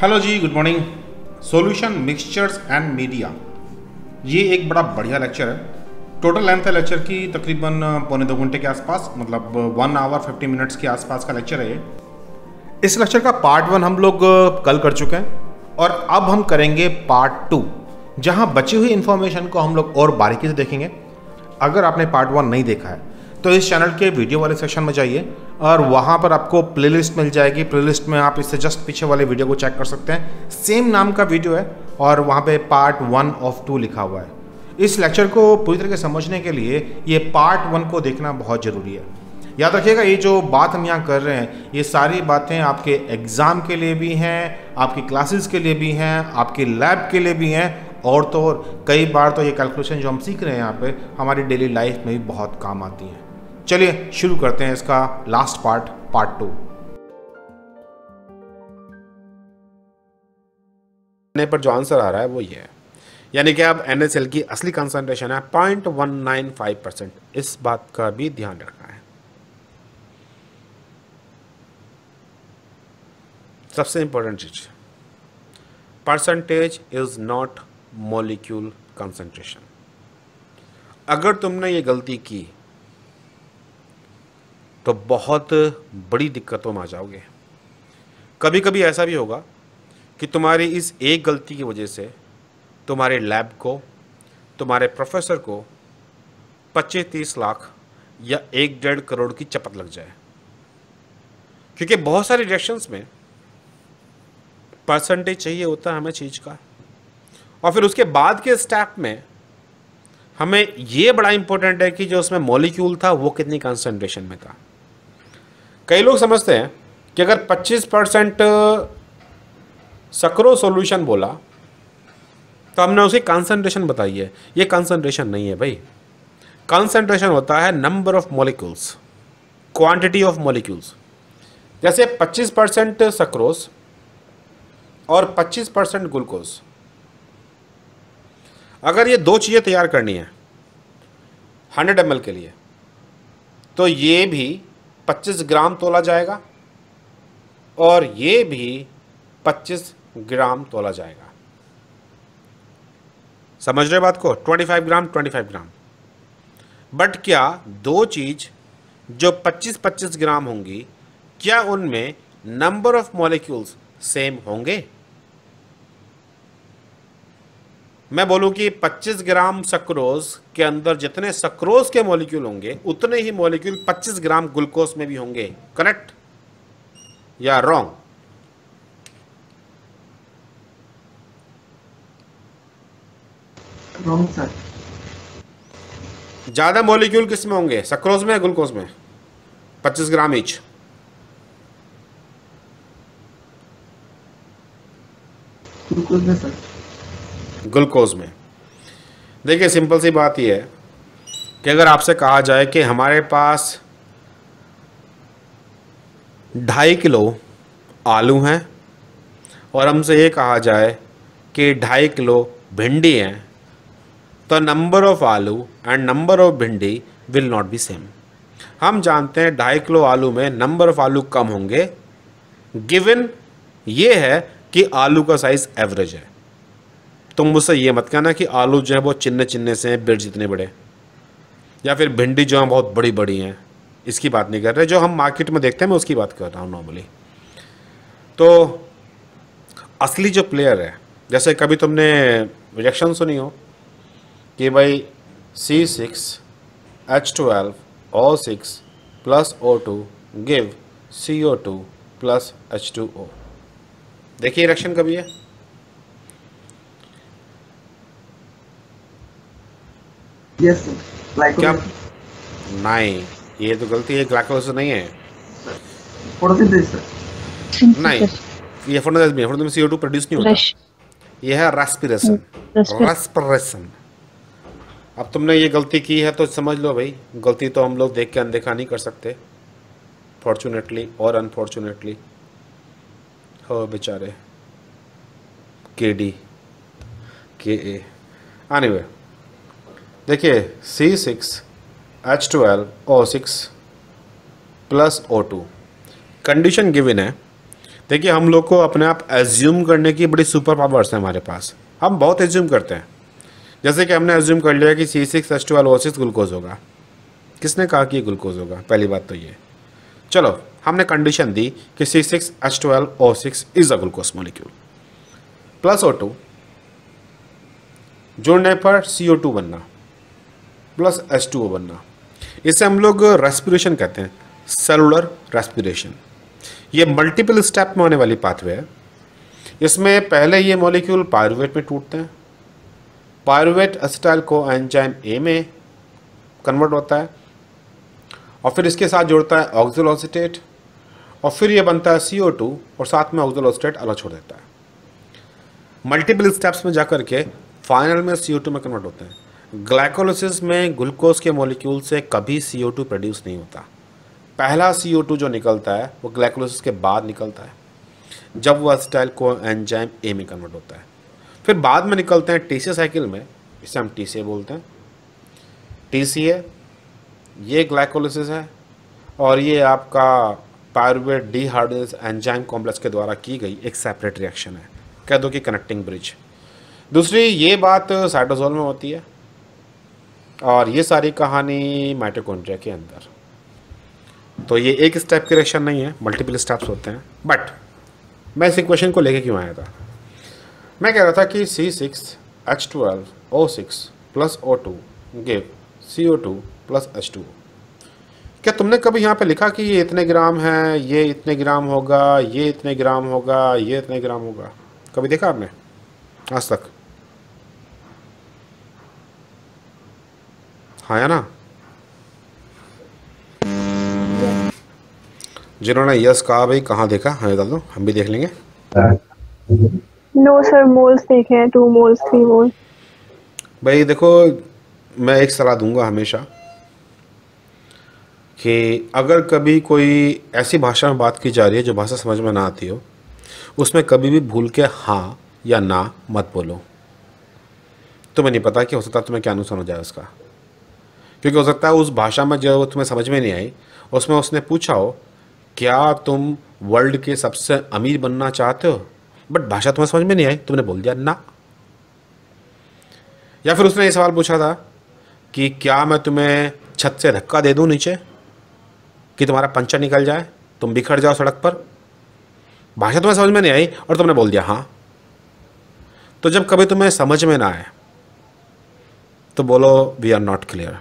Hello ji, good morning. Solution mixtures and media, ये एक बड़ा बढ़िया लेक्चर है। टोटल लेंथ है लेक्चर की तकरीबन पौने 2 घंटे के आसपास, मतलब 1 आवर 50 मिनट्स के आसपास का लेक्चर है ये। इस लेक्चर का पार्ट 1 हम लोग कल कर चुके हैं और अब हम करेंगे पार्ट 2, जहाँ बची हुई इन्फॉर्मेशन को हम लोग और बारीकी से देखेंगे। अगर आपने पार्ट 1 नहीं देखा है तो इस चैनल के वीडियो वाले सेक्शन में जाइए और वहाँ पर आपको प्लेलिस्ट मिल जाएगी। प्लेलिस्ट में आप इससे जस्ट पीछे वाले वीडियो को चेक कर सकते हैं। सेम नाम का वीडियो है और वहाँ पे पार्ट 1 ऑफ 2 लिखा हुआ है। इस लेक्चर को पूरी तरह से समझने के लिए ये पार्ट 1 को देखना बहुत ज़रूरी है। याद रखिएगा, ये जो बात हम यहाँ कर रहे हैं, ये सारी बातें आपके एग्ज़ाम के लिए भी हैं, आपकी क्लासेस के लिए भी हैं, आपके लैब के लिए भी हैं, और तो और कई बार तो ये कैलकुलेशन जो हम सीख रहे हैं यहाँ पे हमारी डेली लाइफ में भी बहुत काम आती हैं। चलिए शुरू करते हैं इसका लास्ट पार्ट, पार्ट 2। पर जो आंसर आ रहा है वो ये है, यानी कि अब NaCl की असली कंसंट्रेशन है 0.195%। इस बात का भी ध्यान रखना है। सबसे इंपॉर्टेंट चीज, percentage is not molecule concentration. अगर तुमने ये गलती की तो बहुत बड़ी दिक्कतों में आ जाओगे। कभी कभी ऐसा भी होगा कि तुम्हारी इस एक गलती की वजह से तुम्हारे लैब को, तुम्हारे प्रोफेसर को 25-30 लाख या 1-1.5 करोड़ की चपत लग जाए, क्योंकि बहुत सारी रिएक्शंस में परसेंटेज चाहिए होता है हमें चीज़ का, और फिर उसके बाद के स्टेप में हमें ये बड़ा इंपॉर्टेंट है कि जो उसमें मॉलिक्यूल था वो कितनी कंसंट्रेशन में था। कई लोग समझते हैं कि अगर 25% सक्रो सॉल्यूशन बोला तो हमने उसकी कंसंट्रेशन बताई है। ये कंसंट्रेशन नहीं है भाई। कंसंट्रेशन होता है number of molecules, quantity of molecules. जैसे 25% सक्रोज और 25% ग्लूकोज, अगर ये दो चीज़ें तैयार करनी है 100 ml के लिए, तो ये भी 25 ग्राम तोला जाएगा और ये भी 25 ग्राम तोला जाएगा। समझ रहे बात को? 25 ग्राम 25 ग्राम। बट क्या दो चीज जो 25-25 ग्राम होंगी, क्या उनमें नंबर ऑफ मॉलिक्यूल्स सेम होंगे? मैं बोलूं कि 25 ग्राम सक्रोज के अंदर जितने सक्रोज के मॉलिक्यूल होंगे उतने ही मॉलिक्यूल 25 ग्राम ग्लूकोज में भी होंगे। करेक्ट या रॉन्ग? Wrong sir. ज्यादा मॉलिक्यूल किस में होंगे, सक्रोज में या ग्लूकोज में? 25 ग्राम ईच। ग्लूकोज में सर। ग्लूकोज में। देखिए, सिंपल सी बात यह है कि अगर आपसे कहा जाए कि हमारे पास 2.5 किलो आलू हैं और हमसे ये कहा जाए कि 2.5 किलो भिंडी हैं, तो नंबर ऑफ आलू एंड नंबर ऑफ भिंडी विल नॉट बी सेम। हम जानते हैं 2.5 किलो आलू में नंबर ऑफ आलू कम होंगे, गिवन ये है कि आलू का साइज एवरेज है। तुम मुझसे ये मत कहना कि आलू जो है वो चिन्ने चिन्ने से हैं, बिट जितने बड़े, या फिर भिंडी जो है बहुत बड़ी बड़ी हैं। इसकी बात नहीं कर रहे, जो हम मार्केट में देखते हैं मैं उसकी बात कर रहा हूँ नॉर्मली। तो असली जो प्लेयर है, जैसे कभी तुमने रिएक्शन सुनी हो कि भाई C6H12O6 + O2 give CO2 + H2O। देखिए रिएक्शन कभी है? Yes sir. क्या? नहीं, ये तो गलती है। ग्लाइकोलाइसिस नहीं है। Photosynthesis sir. नहीं, ये फोटोसिंथेसिस में CO2 प्रोड्यूस नहीं होता। ये है रेस्पिरेशन। रेस्पिरेशन। अब तुमने ये गलती की है तो समझ लो भाई, गलती तो हम लोग देख के अनदेखा नहीं कर सकते, फॉर्चुनेटली और अनफॉर्चुनेटली। हो बेचारे KD KA। एनीवे, देखिए C6H12O6 + O2 कंडीशन गिवन है। देखिए, हम लोग को अपने आप एज्यूम करने की बड़ी सुपर पावर्स हैं हमारे पास। हम बहुत एज्यूम करते हैं। जैसे कि हमने एज्यूम कर लिया कि C6H12O6 ग्लूकोज होगा। किसने कहा कि ये ग्लूकोज होगा? पहली बात तो ये। चलो, हमने कंडीशन दी कि C6H12O6 is a glucose molecule, plus O2 जोड़ने पर CO2 बनना, प्लस H2O बनना। इसे हम लोग रेस्पिरेशन कहते हैं, सेलुलर रेस्पिरेशन। ये मल्टीपल स्टेप में होने वाली पाथवे है। इसमें पहले ये मॉलिक्यूल पायरुवेट में टूटते हैं, pyruvate acetyl co enzyme A में कन्वर्ट होता है और फिर इसके साथ जोड़ता है ऑक्सिल एसीटेट और फिर ये बनता है CO2 और साथ में ऑक्सिल एसीटेट अलग छोड़ देता है। मल्टीपल स्टेप्स में जाकर के फाइनल में CO2 में कन्वर्ट होते हैं। ग्लाइकोलिसिस में ग्लूकोज के मॉलिक्यूल से कभी CO2 प्रोड्यूस नहीं होता। पहला CO2 जो निकलता है वो ग्लाइकोलिसिस के बाद निकलता है, जब वो एसिटाइल को एंजाइम ए में कन्वर्ट होता है। फिर बाद में निकलते हैं TCA साइकिल में, इसे हम TCA बोलते हैं। TCA ये ग्लाइकोलिसिस है और ये आपका पायरुवेट डिहाइड्रोजिनेज एंजाइम कॉम्प्लेक्स के द्वारा की गई एक सेपरेट रिएक्शन है, कह दो कि कनेक्टिंग ब्रिज। दूसरी ये बात साइटोसोल में होती है और ये सारी कहानी माइटोकॉन्ड्रिया के अंदर। तो ये एक स्टेप की रिएक्शन नहीं है, मल्टीपल स्टेप्स होते हैं। बट मैं इस इक्वेशन को लेके क्यों आया था? मैं कह रहा था कि C6H12O6 plus O2 give CO2 plus H2O। क्या तुमने कभी यहाँ पे लिखा कि ये इतने ग्राम है, ये इतने ग्राम होगा, ये इतने ग्राम होगा, ये इतने ग्राम होगा? कभी देखा आपने आज तक? हाँ या ना? जिन्होंने यस कहा भाई कहाँ देखा, हमें बता दो, हम भी देख लेंगे। नो सर, मोल्स देखे हैं, 2 मोल्स 3 मोल्स। भाई देखो, मैं एक सलाह दूंगा हमेशा कि अगर कभी कोई ऐसी भाषा में बात की जा रही है जो भाषा समझ में ना आती हो, उसमें कभी भी भूल के हाँ या ना मत बोलो। तुम्हें नहीं पता कि हो सकता है तुम्हें क्या नुकसान हो जाए उसका, क्योंकि हो सकता है उस भाषा में जो तुम्हें समझ में नहीं आई, उसमें उसने पूछा हो क्या तुम वर्ल्ड के सबसे अमीर बनना चाहते हो, बट भाषा तुम्हें समझ में नहीं आई, तुमने बोल दिया ना। या फिर उसने ये सवाल पूछा था कि क्या मैं तुम्हें छत से धक्का दे दूं नीचे कि तुम्हारा पंचर निकल जाए, तुम बिखर जाओ सड़क पर। भाषा तुम्हें समझ में नहीं आई और तुमने बोल दिया हाँ। तो जब कभी तुम्हें समझ में ना आए तो बोलो we are not clear.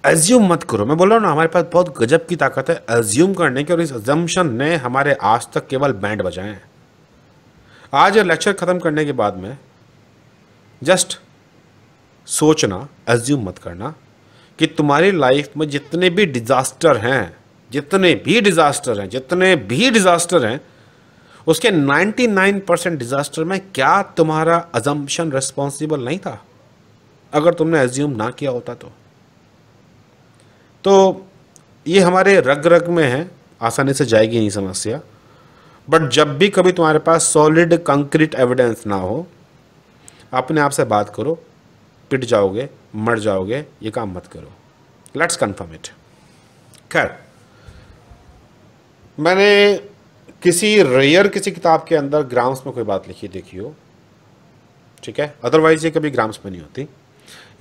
Assume मत करो। मैं बोल रहा हूँ ना, हमारे पास बहुत गजब की ताकत है एज्यूम करने की, और इस एजम्पशन ने हमारे आज तक केवल बैंड बजाए हैं। आज लेक्चर ख़त्म करने के बाद में जस्ट सोचना, एज्यूम मत करना कि तुम्हारी लाइफ में जितने भी डिज़ास्टर हैं उसके 99% डिज़ास्टर में क्या तुम्हारा अजम्पशन रिस्पॉन्सिबल नहीं था, अगर तुमने एज्यूम ना किया होता तो ये हमारे रग रग में है, आसानी से जाएगी नहीं समस्या। बट जब भी कभी तुम्हारे पास सॉलिड कंक्रीट एविडेंस ना हो, अपने आप से बात करो, पिट जाओगे, मर जाओगे, ये काम मत करो। Let's confirm it. खैर, मैंने किसी किताब के अंदर ग्राम्स में कोई बात लिखी देखी हो, ठीक है, अदरवाइज ये कभी ग्राम्स में नहीं होती,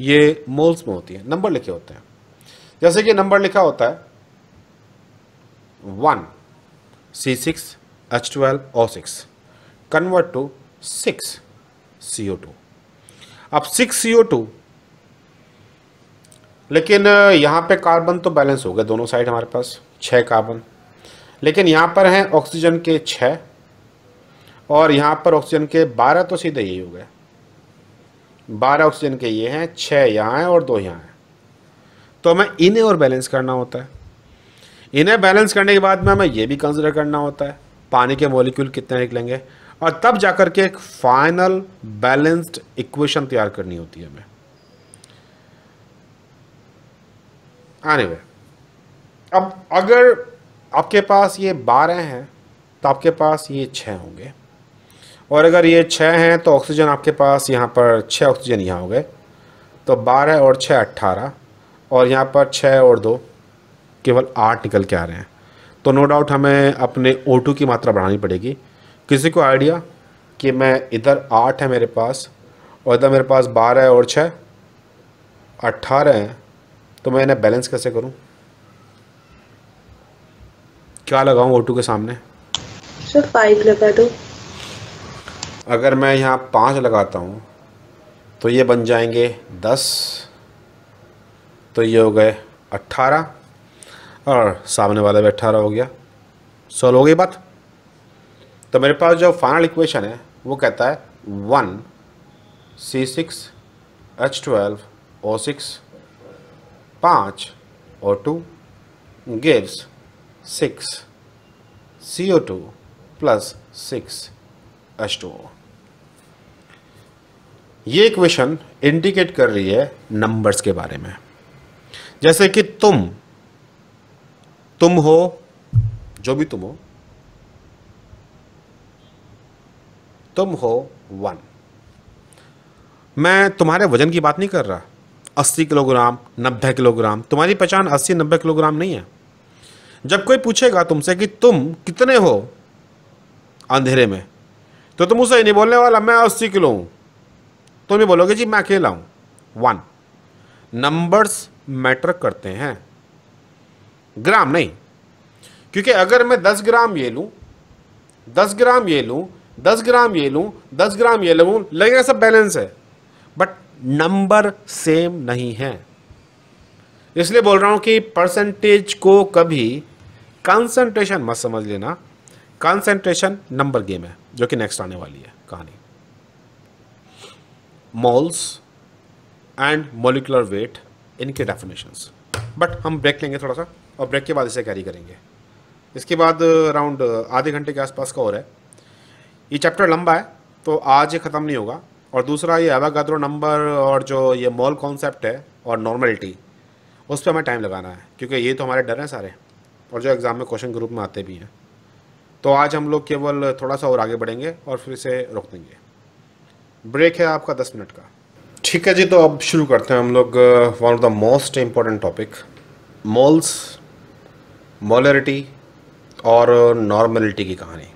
ये मोल्स में होती है, नंबर लिखे होते हैं। जैसे कि नंबर लिखा होता है 1 C6H12O6 कन्वर्ट टू 6 CO2। अब 6 CO2, लेकिन यहाँ पे कार्बन तो बैलेंस हो गए दोनों साइड, हमारे पास 6 कार्बन, लेकिन यहाँ पर हैं ऑक्सीजन के 6 और यहाँ पर ऑक्सीजन के 12, तो सीधे यही हो गए। 12 ऑक्सीजन के ये हैं, 6 यहाँ हैं और 2 यहाँ हैं। तो हमें इन्हें और बैलेंस करना होता है। इन्हें बैलेंस करने के बाद में हमें ये भी कंसिडर करना होता है पानी के मॉलिक्यूल कितने निकलेंगे, और तब जाकर के एक फाइनल बैलेंस्ड इक्वेशन तैयार करनी होती है हमें। एनीवे, अब अगर आपके पास ये 12 हैं तो आपके पास ये 6 होंगे, और अगर ये 6 हैं तो ऑक्सीजन आपके पास यहाँ पर 6 ऑक्सीजन यहाँ हो गए, तो 12 और 6 18, और यहाँ पर 6 और 2 केवल 8 निकल के आ रहे हैं। तो नो डाउट हमें अपने O2 की मात्रा बढ़ानी पड़ेगी। किसी को आइडिया कि मैं इधर 8 है मेरे पास और इधर मेरे पास 12 है और 6 18 है, तो मैं इन्हें बैलेंस कैसे करूं? क्या लगाऊं O2 के सामने? सर 5 लगा दो। अगर मैं यहाँ 5 लगाता हूँ तो ये बन जाएंगे 10, तो ये हो गए 18 और सामने वाला भी 18 हो गया। सॉल्व हो गई बात। तो मेरे पास जो फाइनल इक्वेशन है वो कहता है 1 C6H12O6 5 O2 gives 6 CO2 plus 6 H2O। ये इक्वेशन इंडिकेट कर रही है नंबर्स के बारे में, जैसे कि तुम हो, जो भी तुम हो 1। मैं तुम्हारे वजन की बात नहीं कर रहा, 80 किलोग्राम 90 किलोग्राम। तुम्हारी पहचान 80-90 किलोग्राम नहीं है। जब कोई पूछेगा तुमसे कि तुम कितने हो अंधेरे में, तो तुम उसे नहीं बोलने वाला मैं 80 किलो हूं। तुम ही बोलोगे जी मैं अकेला हूं। 1 नंबर्स मैटर करते हैं, ग्राम नहीं। क्योंकि अगर मैं 10 ग्राम ये लूं, 10 ग्राम ये लूं, 10 ग्राम ये लूं, 10 ग्राम ये लूं, लगेगा सब बैलेंस है, बट नंबर सेम नहीं है। इसलिए बोल रहा हूं कि परसेंटेज को कभी कंसंट्रेशन मत समझ लेना। कंसंट्रेशन नंबर गेम है, जो कि नेक्स्ट आने वाली है कहानी। मोल्स एंड मोलिकुलर वेट, इनके डेफिनेशंस। बट हम ब्रेक लेंगे थोड़ा सा, और ब्रेक के बाद इसे कैरी करेंगे। इसके बाद अराउंड आधे घंटे के आसपास का और है। ये चैप्टर लंबा है तो आज ये ख़त्म नहीं होगा। और दूसरा ये एवोगाड्रो नंबर और जो ये मोल कॉन्सेप्ट है और नॉर्मलिटी, उस पर हमें टाइम लगाना है, क्योंकि ये तो हमारे डर हैं सारे, और जो एग्ज़ाम में क्वेश्चन ग्रुप में आते भी हैं। तो आज हम लोग केवल थोड़ा सा और आगे बढ़ेंगे और फिर इसे रोक देंगे। ब्रेक है आपका 10 मिनट का। ठीक है जी, तो अब शुरू करते हैं हम लोग one of the most important topic, moles, molarity और नॉर्मलिटी की कहानी।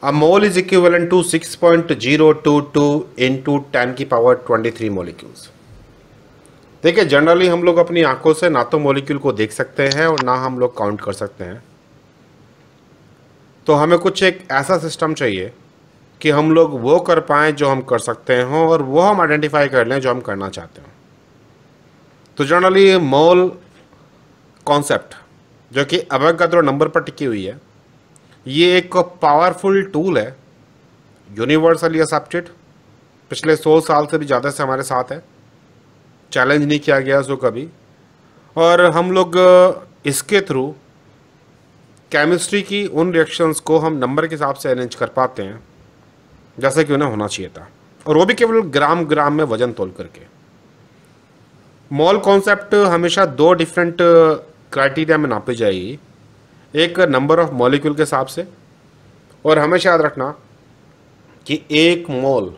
A mole is equivalent to 6.022 into 10 की पावर 23 मोलिक्यूल्स। देखिए, जनरली हम लोग अपनी आंखों से ना तो मोलिक्यूल को देख सकते हैं और ना हम लोग काउंट कर सकते हैं। तो हमें कुछ एक ऐसा सिस्टम चाहिए कि हम लोग वो कर पाएँ जो हम कर सकते हैं, और वो हम आइडेंटिफाई कर लें जो हम करना चाहते हैं। तो जनरली मोल कॉन्सेप्ट, जो कि एवोगाड्रो नंबर पर टिकी हुई है, ये एक पावरफुल टूल है, यूनिवर्सली एक्सेप्टेड, पिछले 100 साल से भी ज़्यादा से हमारे साथ है, चैलेंज नहीं किया गया उसको कभी। और हम लोग इसके थ्रू केमिस्ट्री की उन रिएक्शंस को हम नंबर के हिसाब से अरेंज कर पाते हैं जैसे कि उन्हें होना चाहिए था, और वो भी केवल ग्राम ग्राम में वजन तोल करके। मोल कॉन्सेप्ट हमेशा 2 डिफरेंट क्राइटेरिया में नापी जाएगी, एक नंबर ऑफ मॉलिक्यूल के हिसाब से, और हमेशा याद रखना कि एक मोल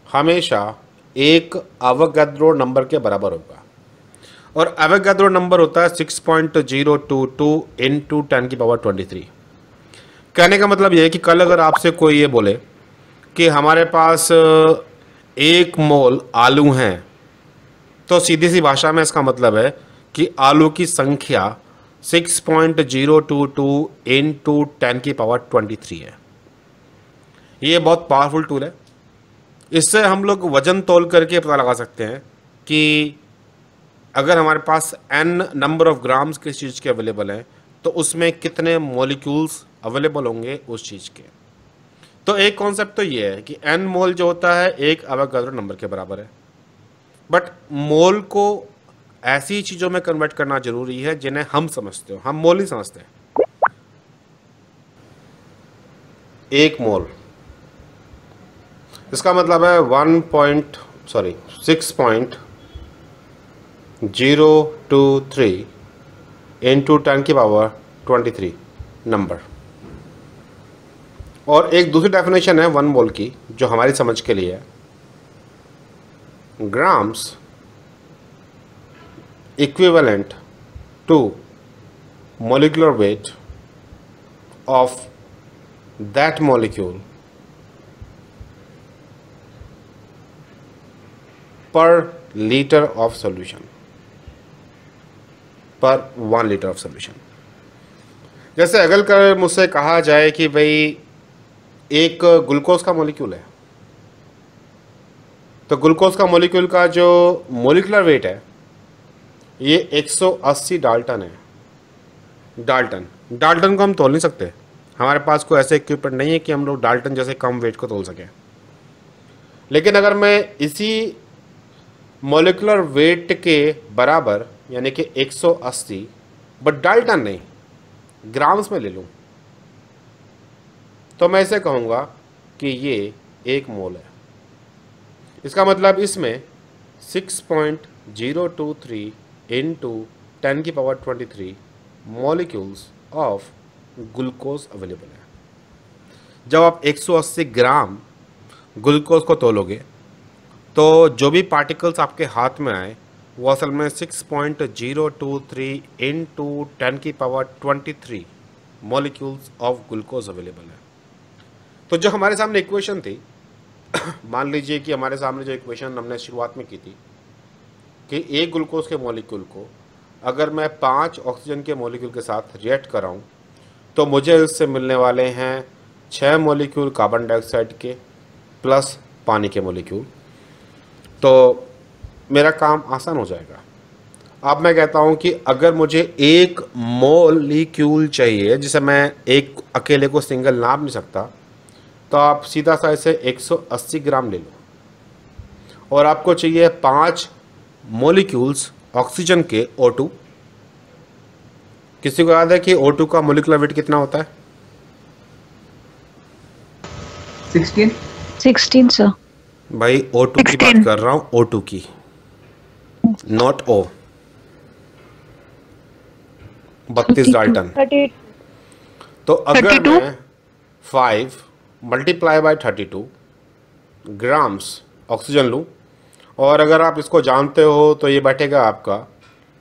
हमेशा एक एवोगाड्रो नंबर के बराबर होगा, और एवोगाड्रो नंबर होता है 6.022 इंटू 10 की पावर 23। कहने का मतलब यह है कि कल अगर आपसे कोई ये बोले कि हमारे पास 1 मोल आलू हैं, तो सीधी सी भाषा में इसका मतलब है कि आलू की संख्या 6.022 इंटू 10 की पावर 23 है। ये बहुत पावरफुल टूल है। इससे हम लोग वजन तोल करके पता लगा सकते हैं कि अगर हमारे पास n नंबर ऑफ ग्राम्स किस चीज़ के अवेलेबल हैं, तो उसमें कितने मॉलिक्यूल्स अवेलेबल होंगे उस चीज़ के। तो एक कॉन्सेप्ट तो ये है कि n मोल जो होता है एक एवोगाड्रो नंबर के बराबर है, बट मोल को ऐसी चीज़ों में कन्वर्ट करना जरूरी है जिन्हें हम समझते हो, हम मोल नहीं समझते। 1 मोल, इसका मतलब है 6.023 इंटू 10 की पावर 23 नंबर। और एक दूसरी डेफिनेशन है 1 मोल की, जो हमारी समझ के लिए है, grams equivalent to molecular weight of that molecule per liter of solution, per 1 liter of solution। जैसे अगर कर मुझसे कहा जाए कि भाई एक ग्लूकोज का मॉलिक्यूल है, तो ग्लूकोज का मॉलिक्यूल का जो मोलिकुलर वेट है ये 180 डाल्टन है। डाल्टन को हम तोल नहीं सकते, हमारे पास कोई ऐसे इक्विपमेंट नहीं है कि हम लोग डाल्टन जैसे कम वेट को तोल सकें। लेकिन अगर मैं इसी मोलिकुलर वेट के बराबर यानी कि 180 बट डाल्टन नहीं ग्राम्स में ले लूँ तो मैं इसे कहूँगा कि ये 1 मोल है। इसका मतलब इसमें 6.023 इंटू 10 की power 23 molecules of glucose available है। जब आप 180 ग्राम ग्लूकोज को तोलोगे तो जो भी पार्टिकल्स आपके हाथ में आए वो असल में 6.023 इंटू 10 की power 23 molecules of glucose available है। तो जो हमारे सामने इक्वेशन थी मान लीजिए कि हमारे सामने जो इक्वेशन हमने शुरुआत में की थी कि एक ग्लूकोज के मॉलिक्यूल को अगर मैं 5 ऑक्सीजन के मॉलिक्यूल के साथ रिएक्ट कराऊं तो मुझे इससे मिलने वाले हैं 6 मॉलिक्यूल कार्बन डाइऑक्साइड के प्लस पानी के मॉलिक्यूल, तो मेरा काम आसान हो जाएगा। अब मैं कहता हूं कि अगर मुझे 1 मॉलिक्यूल चाहिए जिसे मैं एक अकेले को सिंगल नाप नहीं सकता, तो आप सीधा सा इसे 180 ग्राम ले लो और आपको चाहिए 5 मॉलिक्यूल्स ऑक्सीजन के O2। किसी को याद है कि O2 का मॉलिक्यूलर वेट कितना होता है? 16 सर। भाई O2 की बात कर रहा हूं, O2 की, नॉट O। 32 डाल्टन। 30 तो अगर 32? मैं 5 मल्टीप्लाई बाय 32 ग्राम्स ऑक्सीजन लूँ और अगर आप इसको जानते हो तो ये बैठेगा आपका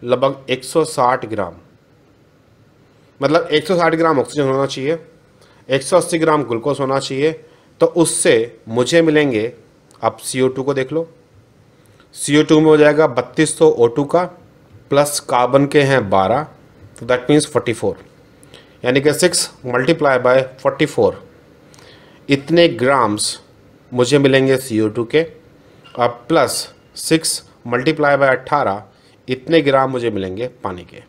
लगभग 160 ग्राम, मतलब 160 ग्राम ऑक्सीजन होना चाहिए, 180 ग्राम ग्लूकोज होना चाहिए, तो उससे मुझे मिलेंगे, आप CO2 को देख लो, CO2 में हो जाएगा 3200 O2 का प्लस कार्बन के हैं 12, तो दैट मीन्स 44, यानी कि 6 मल्टीप्लाई बाय 44 इतने ग्राम्स मुझे मिलेंगे CO2 के, अब प्लस 6 मल्टीप्लाई बाय 18 इतने ग्राम मुझे मिलेंगे पानी के।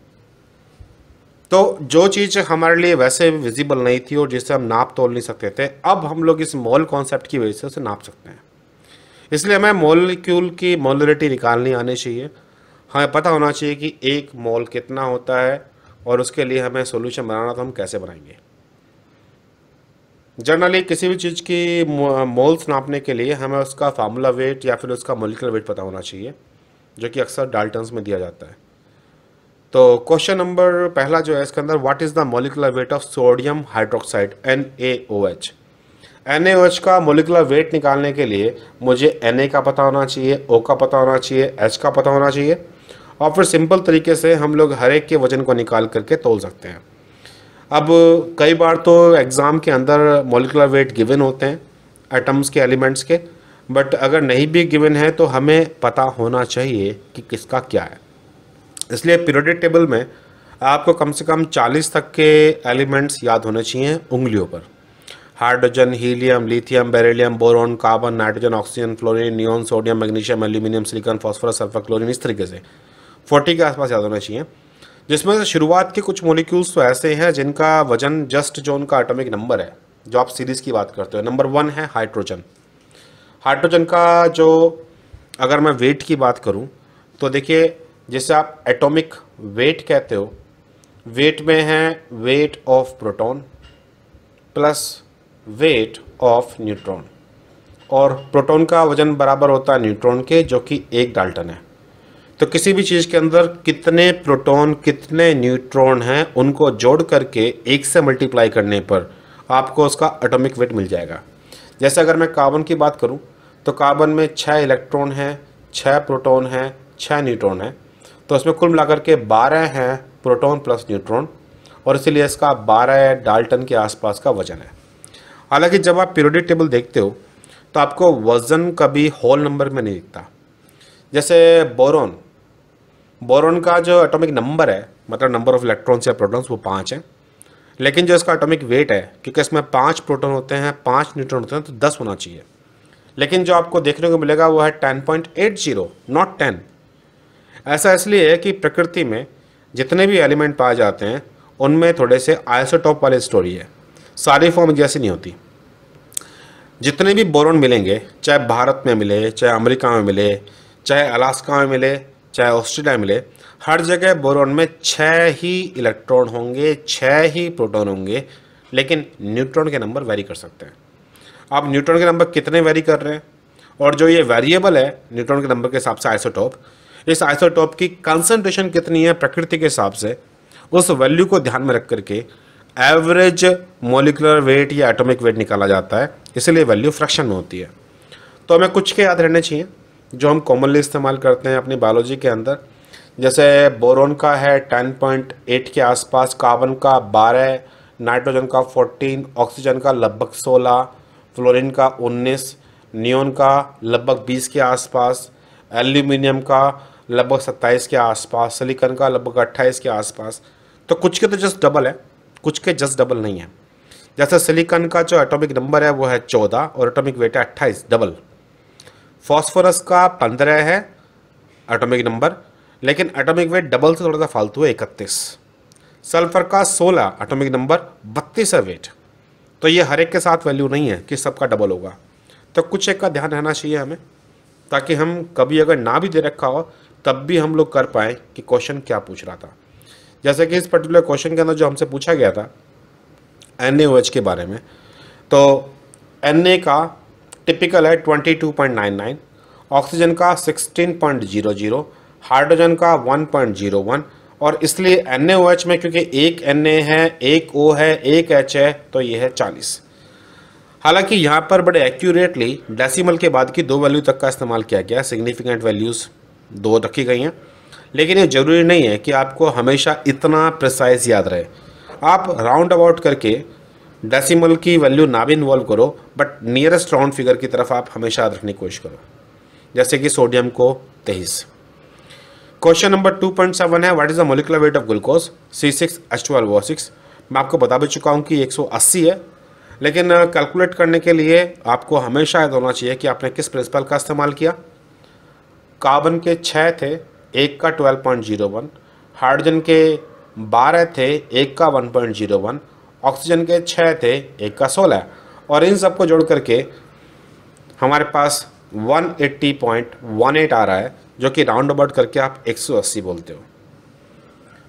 तो जो चीज़ हमारे लिए वैसे विजिबल नहीं थी और जिसे हम नाप तोल नहीं सकते थे, अब हम लोग इस मोल कॉन्सेप्ट की वजह से उसे नाप सकते हैं। इसलिए हमें मॉलिक्यूल की मोलरिटी निकालनी आनी चाहिए, हमें पता होना चाहिए कि 1 मोल कितना होता है और उसके लिए हमें सॉल्यूशन बनाना तो हम कैसे बनाएंगे। जनरली किसी भी चीज़ की मोल्स नापने के लिए हमें उसका फार्मूला वेट या फिर उसका मॉलिक्यूलर वेट पता होना चाहिए, जो कि अक्सर डाल्टन्स में दिया जाता है। तो क्वेश्चन नंबर पहला जो है इसके अंदर, what is the molecular weight of sodium hydroxide NaOH। NaOH का मॉलिक्यूलर वेट निकालने के लिए मुझे Na का पता होना चाहिए, O का पता होना चाहिए, H का पता होना चाहिए, और फिर सिंपल तरीके से हम लोग हर एक के वजन को निकाल करके तोल सकते हैं। अब कई बार तो एग्ज़ाम के अंदर मॉलिक्यूलर वेट गिवन होते हैं एटम्स के, एलिमेंट्स के, बट अगर नहीं भी गिवन है तो हमें पता होना चाहिए कि किसका क्या है। इसलिए पीरियोडिक टेबल में आपको कम से कम 40 तक के एलिमेंट्स याद होने चाहिए उंगलियों पर। Hydrogen, helium, lithium, beryllium, boron, carbon, nitrogen, oxygen, fluorine, neon, sodium, magnesium, aluminium, silicon, phosphorus, sulphur, chlorine, इस तरीके से 40 के आसपास याद होना चाहिए। जिसमें से शुरुआत के कुछ मॉलिक्यूल्स तो ऐसे हैं जिनका वजन जस्ट जो उनका एटॉमिक नंबर है, जो आप सीरीज़ की बात करते हो, नंबर 1 है हाइड्रोजन। हाइड्रोजन का जो अगर मैं वेट की बात करूं तो देखिए, जैसे आप एटॉमिक वेट कहते हो, वेट में है weight of proton plus weight of neutron, और प्रोटॉन का वजन बराबर होता है न्यूट्रॉन के, जो कि 1 डाल्टन है। तो किसी भी चीज़ के अंदर कितने प्रोटॉन कितने न्यूट्रॉन हैं उनको जोड़ करके 1 से मल्टीप्लाई करने पर आपको उसका एटॉमिक वेट मिल जाएगा। जैसे अगर मैं कार्बन की बात करूं तो कार्बन में 6 इलेक्ट्रॉन हैं, 6 प्रोटॉन हैं, 6 न्यूट्रॉन हैं, तो उसमें कुल मिलाकर के 12 हैं प्रोटॉन प्लस न्यूट्रॉन, और इसीलिए इसका 12 डाल्टन के आसपास का वजन है। हालांकि जब आप पीरियोडिक टेबल देखते हो तो आपको वज़न कभी होल नंबर में नहीं दिखता। जैसे बोरोन का जो एटॉमिक नंबर है, मतलब नंबर ऑफ इलेक्ट्रॉन्स या प्रोटॉन्स, वो 5 है, लेकिन जो इसका एटॉमिक वेट है, क्योंकि इसमें 5 प्रोटॉन होते हैं, 5 न्यूट्रॉन होते हैं, तो 10 होना चाहिए। लेकिन जो आपको देखने को मिलेगा वो है 10.80, नॉट 10। ऐसा इसलिए है कि प्रकृति में जितने भी एलिमेंट पाए जाते हैं उनमें थोड़े से आइसोटॉप वाली स्टोरी है, सारी फॉर्म जैसी नहीं होती। जितने भी बोरॉन मिलेंगे, चाहे भारत में मिले, चाहे अमेरिका में मिले, चाहे अलास्का में मिले, चाहे ऑस्ट्रेलिया में मिले, हर जगह बोरॉन में 6 ही इलेक्ट्रॉन होंगे, 6 ही प्रोटॉन होंगे, लेकिन न्यूट्रॉन के नंबर वेरी कर सकते हैं। अब न्यूट्रॉन के नंबर कितने वेरी कर रहे हैं, और जो ये वेरिएबल है न्यूट्रॉन के नंबर के हिसाब से आइसोटॉप, इस आइसोटॉप की कंसंट्रेशन कितनी है प्रकृति के हिसाब से, उस वैल्यू को ध्यान में रख करके एवरेज मॉलिक्यूलर वेट या एटॉमिक वेट निकाला जाता है, इसलिए वैल्यू फ्रैक्शन में होती है। तो हमें कुछ के याद रहने चाहिए जो हम कॉमनली इस्तेमाल करते हैं अपनी बायोलॉजी के अंदर। जैसे बोरॉन का है 10.8 के आसपास, कार्बन का 12, नाइट्रोजन का 14, ऑक्सीजन का लगभग 16, फ्लोरीन का 19, नियोन का लगभग 20 के आसपास, एल्यूमिनियम का लगभग 27 के आसपास, सिलिकॉन का लगभग 28 के आसपास। तो कुछ के तो जस्ट डबल है, कुछ के जस्ट डबल नहीं है। जैसे सिलिकॉन का जो एटॉमिक नंबर है वो है 14 और एटॉमिक वेट है 28, डबल। फॉस्फोरस का 15 है एटॉमिक नंबर, लेकिन एटॉमिक वेट डबल से थोड़ा सा फालतू है, 31। सल्फर का 16 एटॉमिक नंबर, 32 है वेट। तो ये हर एक के साथ वैल्यू नहीं है कि सबका डबल होगा। तो कुछ एक का ध्यान रहना चाहिए हमें, ताकि हम कभी अगर ना भी दे रखा हो तब भी हम लोग कर पाएँ कि क्वेश्चन क्या पूछ रहा था। जैसे कि इस पर्टिकुलर क्वेश्चन के अंदर जो हमसे पूछा गया था NaOH के बारे में, तो Na का टिपिकल है 22.99, ऑक्सीजन का 16.00, हाइड्रोजन का 1.01, और इसलिए NaOH में क्योंकि एक Na है, एक O है, एक H है, तो ये है 40। हालांकि यहाँ पर बड़े एक्यूरेटली डेसिमल के बाद की 2 वैल्यू तक का इस्तेमाल किया गया, सिग्निफिकेंट वैल्यूज़ 2 रखी गई हैं, लेकिन ये ज़रूरी नहीं है कि आपको हमेशा इतना प्रिसाइज याद रहे। आप राउंड अबाउट करके डेसिमल की वैल्यू ना भी इन्वॉल्व करो, बट नियरेस्ट राउंड फिगर की तरफ आप हमेशा याद रखने की कोशिश करो। जैसे कि सोडियम को 23। क्वेश्चन नंबर 2.7 है, what is the molecular weight of glucose C6H12O6। मैं आपको बता भी चुका हूँ कि 180 है, लेकिन कैलकुलेट करने के लिए आपको हमेशा याद होना चाहिए कि आपने किस प्रिंसिपल का इस्तेमाल किया। कार्बन के 6 थे, एक का 12.01, हाइड्रोजन के 12 थे, एक का 1.01, ऑक्सीजन के 6 थे, एक का 16, और इन सबको जोड़ करके हमारे पास 180.18 आ रहा है, जो कि राउंड अबाउट करके आप 180 बोलते हो।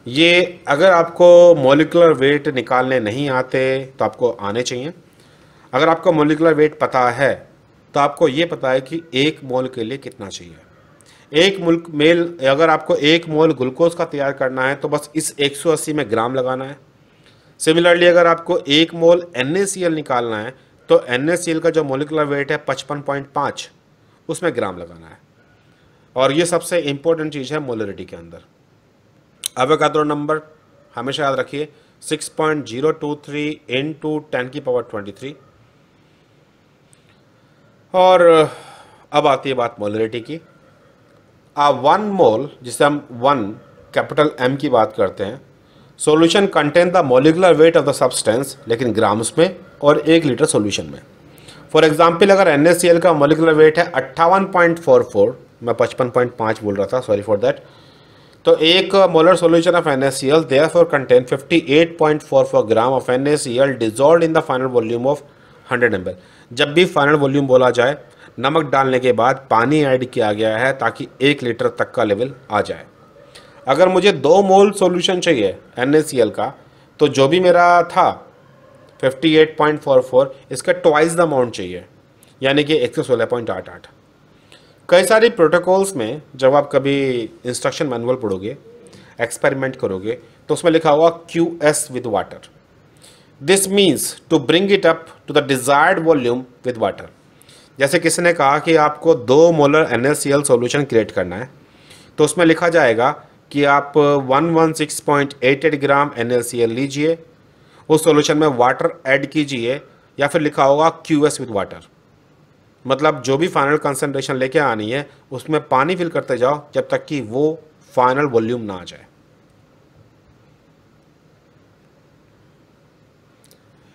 ये अगर आपको मॉलिक्यूलर वेट निकालने नहीं आते तो आपको आने चाहिए। अगर आपको मॉलिक्यूलर वेट पता है तो आपको ये पता है कि 1 मोल के लिए कितना चाहिए। अगर आपको 1 मोल ग्लूकोज का तैयार करना है तो बस इस 180 में ग्राम लगाना है। सिमिलरली अगर आपको 1 मोल NaCl निकालना है तो NaCl का जो मोलिकुलर वेट है 55.5, उसमें ग्राम लगाना है। और ये सबसे इंपॉर्टेंट चीज़ है मोलरिटी के अंदर। एवोगाड्रो नंबर हमेशा याद रखिए, 6.023 into 10⁻23। और अब आती है बात मोलरिटी की। 1 मोल, जिसे हम 1 कैपिटल M की बात करते हैं, solution contain the molecular weight of the substance, लेकिन ग्राम्स में, और 1 लीटर सॉल्यूशन में। फॉर एग्जांपल अगर NaCl का मोलिकुलर वेट है 58.44, मैं 55.5 बोल रहा था, सॉरी फॉर दैट, तो 1 molar solution of NaCl therefore contain 58.44 gram of NaCl dissolved in the final volume of 100 ml। जब भी फाइनल वॉल्यूम बोला जाए, नमक डालने के बाद पानी ऐड किया गया है ताकि 1 लीटर तक का लेवल आ जाए। अगर मुझे 2 मोल सॉल्यूशन चाहिए NaCl का, तो जो भी मेरा था 58.44, इसका ट्वाइस द अमाउंट चाहिए, यानी कि 116.88। कई सारी प्रोटोकॉल्स में जब आप कभी इंस्ट्रक्शन मैनुअल पढ़ोगे, एक्सपेरिमेंट करोगे, तो उसमें लिखा हुआ QS with water. This means to bring it up to the desired volume with water. जैसे किसी ने कहा कि आपको 2 मोलर NaCl सॉल्यूशन क्रिएट करना है, तो उसमें लिखा जाएगा कि आप 116.88 ग्राम NaCl लीजिए, उस सॉल्यूशन में वाटर ऐड कीजिए, या फिर लिखा होगा QS विद वाटर, मतलब जो भी फाइनल कंसंट्रेशन लेके आनी है उसमें पानी फिल करते जाओ जब तक कि वो फाइनल वॉल्यूम ना आ जाए।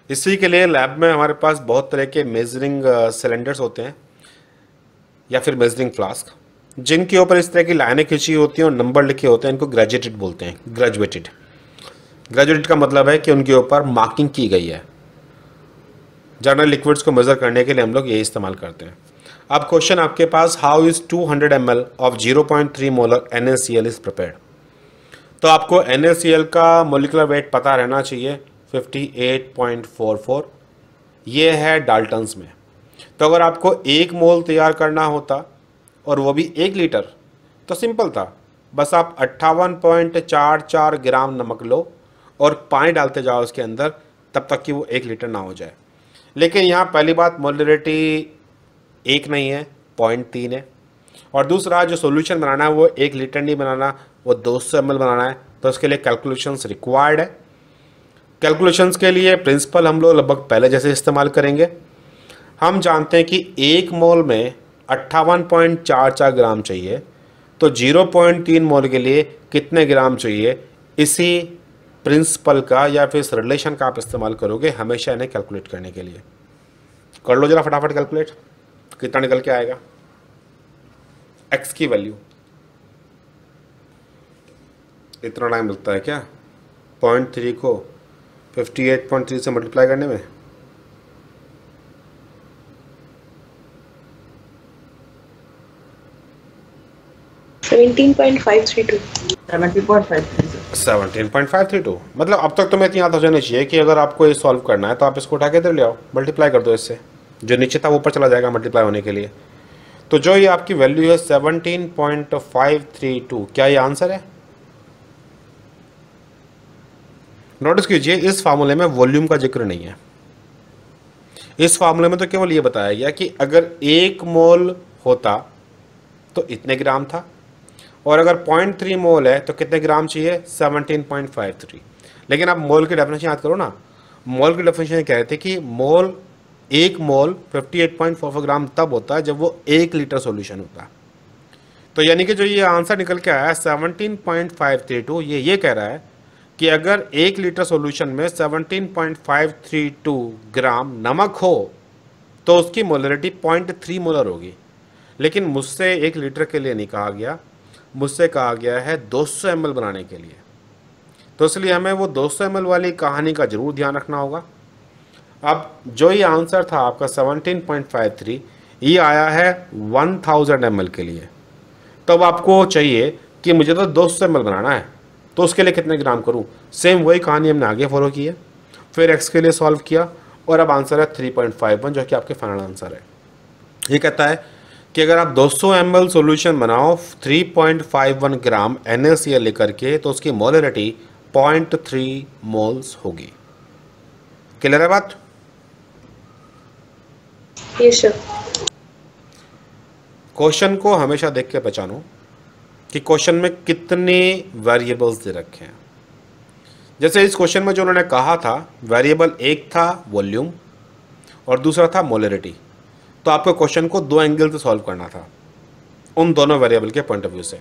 इसी के लिए लैब में हमारे पास बहुत तरह के मेजरिंग सिलेंडर्स होते हैं या फिर मेजरिंग फ्लास्क, जिनके ऊपर इस तरह की लाइनें खींची होती हैं और नंबर लिखे होते हैं। इनको ग्रेजुएटेड बोलते हैं। ग्रेजुएटेड का मतलब है कि उनके ऊपर मार्किंग की गई है। जनरल लिक्विड्स को मेजर करने के लिए हम लोग ये इस्तेमाल करते हैं। अब क्वेश्चन आपके पास, how is 200 ml of 0.3 molar NaCl is prepared. तो आपको NaCl का मोलिकुलर वेट पता रहना चाहिए 58.44, ये है डाल्टन्स में। तो अगर आपको 1 मोल तैयार करना होता और वो भी 1 लीटर, तो सिंपल था, बस आप 58.44 ग्राम नमक लो और पानी डालते जाओ उसके अंदर, तब तक कि वो 1 लीटर ना हो जाए। लेकिन यहाँ पहली बात, मोलरिटी 1 नहीं है, 0.3 है, और दूसरा जो सॉल्यूशन बनाना है वो 1 लीटर नहीं बनाना, वो 200 ml बनाना है। तो उसके लिए कैलकुलेशंस रिक्वायर्ड है। कैलकुलेशंस के लिए प्रिंसिपल हम लोग लगभग पहले जैसे इस्तेमाल करेंगे। हम जानते हैं कि 1 मोल में 58.44 ग्राम चाहिए, तो 0.3 मोल के लिए कितने ग्राम चाहिए, इसी प्रिंसिपल का या फिर इस रिलेशन का आप इस्तेमाल करोगे हमेशा इन्हें कैलकुलेट करने के लिए। कर लो जरा फटाफट कैलकुलेट, कितना निकल के आएगा। x की वैल्यू इतना टाइम लगता है क्या 0.3 को 58.3 से मल्टीप्लाई करने में? $17.532 मतलब अब तक तुम्हें इतनी याद हो जानी चाहिए कि अगर आपको ये सॉल्व करना है तो आप इसको उठा के इधर ले आओ, मल्टीप्लाई कर दो इससे, जो नीचे था वो ऊपर चला जाएगा मल्टीप्लाई होने के लिए। तो जो ये आपकी वैल्यू है 17.532, क्या ये आंसर है? नोटिस कीजिए, इस फार्मूले में वॉल्यूम का जिक्र नहीं है। इस फार्मूले में तो केवल ये बताया गया कि अगर 1 मोल होता तो इतने ग्राम था, और अगर 0.3 मोल है तो कितने ग्राम चाहिए, 17.53। लेकिन आप मोल की डेफिनेशन याद करो ना। मोल की डेफिनेशन कह रहे थे कि मोल 1 मोल 58.44 ग्राम तब होता है जब वो 1 लीटर सॉल्यूशन होता है। तो यानी कि जो ये आंसर निकल के आया 17.532, ये कह रहा है कि अगर 1 लीटर सॉल्यूशन में 17.532 ग्राम नमक हो तो उसकी मोलरिटी 0.3 मोलर होगी। लेकिन मुझसे 1 लीटर के लिए नहीं कहा गया, मुझसे कहा गया है 200 ml बनाने के लिए। तो इसलिए हमें वो 200 ml वाली कहानी का ज़रूर ध्यान रखना होगा। अब जो ये आंसर था आपका 17.53, ये आया है 1000 ml के लिए। तो अब आपको चाहिए कि मुझे तो 200 ml बनाना है, तो उसके लिए कितने ग्राम करूं? सेम वही कहानी हमने आगे फॉलो की है। फिर x के लिए सॉल्व किया और अब आंसर है 3.51, जो कि आपके फाइनल आंसर है। ये कहता है कि अगर आप 200 ml सॉल्यूशन बनाओ 3.51 ग्राम NaCl लेकर के, तो उसकी मोलरिटी 0.3 मोल्स होगी। क्लियर है बात? Yes sir. क्वेश्चन को हमेशा देख के पहचानो कि क्वेश्चन में कितने वेरिएबल्स दे रखे हैं। जैसे इस क्वेश्चन में जो उन्होंने कहा था, वेरिएबल एक था वॉल्यूम और दूसरा था मोलरिटी। तो आपको क्वेश्चन को 2 एंगल से सॉल्व करना था, उन दोनों वेरिएबल के पॉइंट ऑफ व्यू से।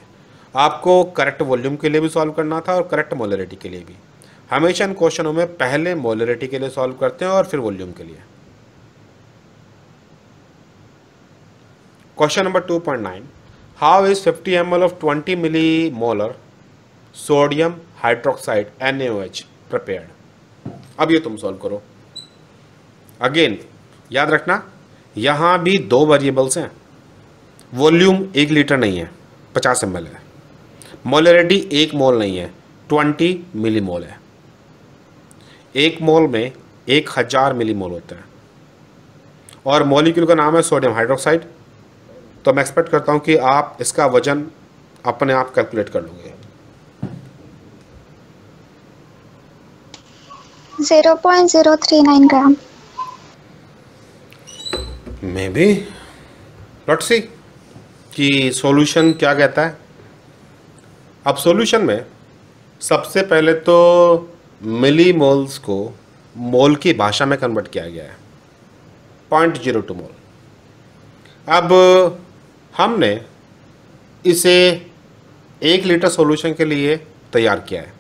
आपको करेक्ट वॉल्यूम के लिए भी सॉल्व करना था और करेक्ट मोलरिटी के लिए भी। हमेशा इन क्वेश्चनों में पहले मोलरिटी के लिए सॉल्व करते हैं और फिर वॉल्यूम के लिए। Question number 2.9, how is 50 ml of 20 millimolar sodium hydroxide NaOH prepared. अब ये तुम सॉल्व करो। अगेन याद रखना, यहाँ भी 2 वेरिएबल्स हैं। वॉल्यूम 1 लीटर नहीं है, 50 ml है। मोलरिटी 1 मोल नहीं है, 20 मिली मोल है। 1 मोल में 1000 मिली मोल होता है और मॉलिक्यूल का नाम है सोडियम हाइड्रोक्साइड। तो मैं एक्सपेक्ट करता हूँ कि आप इसका वजन अपने आप कैलकुलेट कर लोगे। 0.039 ग्राम। मे बी, लेट्स सी कि सॉल्यूशन क्या कहता है। अब सॉल्यूशन में सबसे पहले तो मिली मोल्स को मोल की भाषा में कन्वर्ट किया गया है, 0.02 मोल। अब हमने इसे 1 लीटर सॉल्यूशन के लिए तैयार किया है।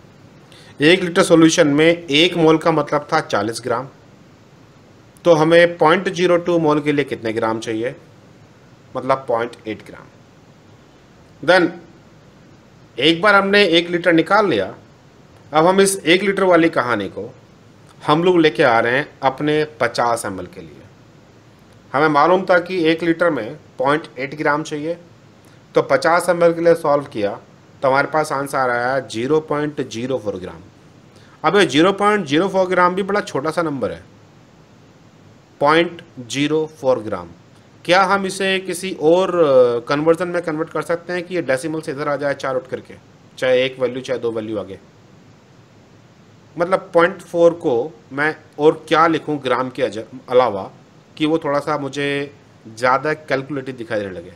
1 लीटर सॉल्यूशन में 1 मोल का मतलब था 40 ग्राम, तो हमें 0.02 मोल के लिए कितने ग्राम चाहिए, मतलब 0.8 ग्राम। देन एक बार हमने 1 लीटर निकाल लिया, अब हम इस 1 लीटर वाली कहानी को हम लोग लेके आ रहे हैं अपने 50 ml के लिए। हमें मालूम था कि 1 लीटर में 0.8 ग्राम चाहिए, तो 50 ml के लिए सॉल्व किया तो हमारे पास आंसर आया 0.04 ग्राम। अब ये 0.04 ग्राम भी बड़ा छोटा सा नंबर है, 0.04 ग्राम। क्या हम इसे किसी और कन्वर्जन में कन्वर्ट कर सकते हैं कि ये डेसिमल से इधर आ जाए 4 उठ करके, चाहे 1 वैल्यू चाहे 2 वैल्यू आगे? मतलब 0.4 को मैं और क्या लिखूं ग्राम के अलावा कि वो थोड़ा सा मुझे ज़्यादा कैलकुलेटिव दिखाई देने लगे?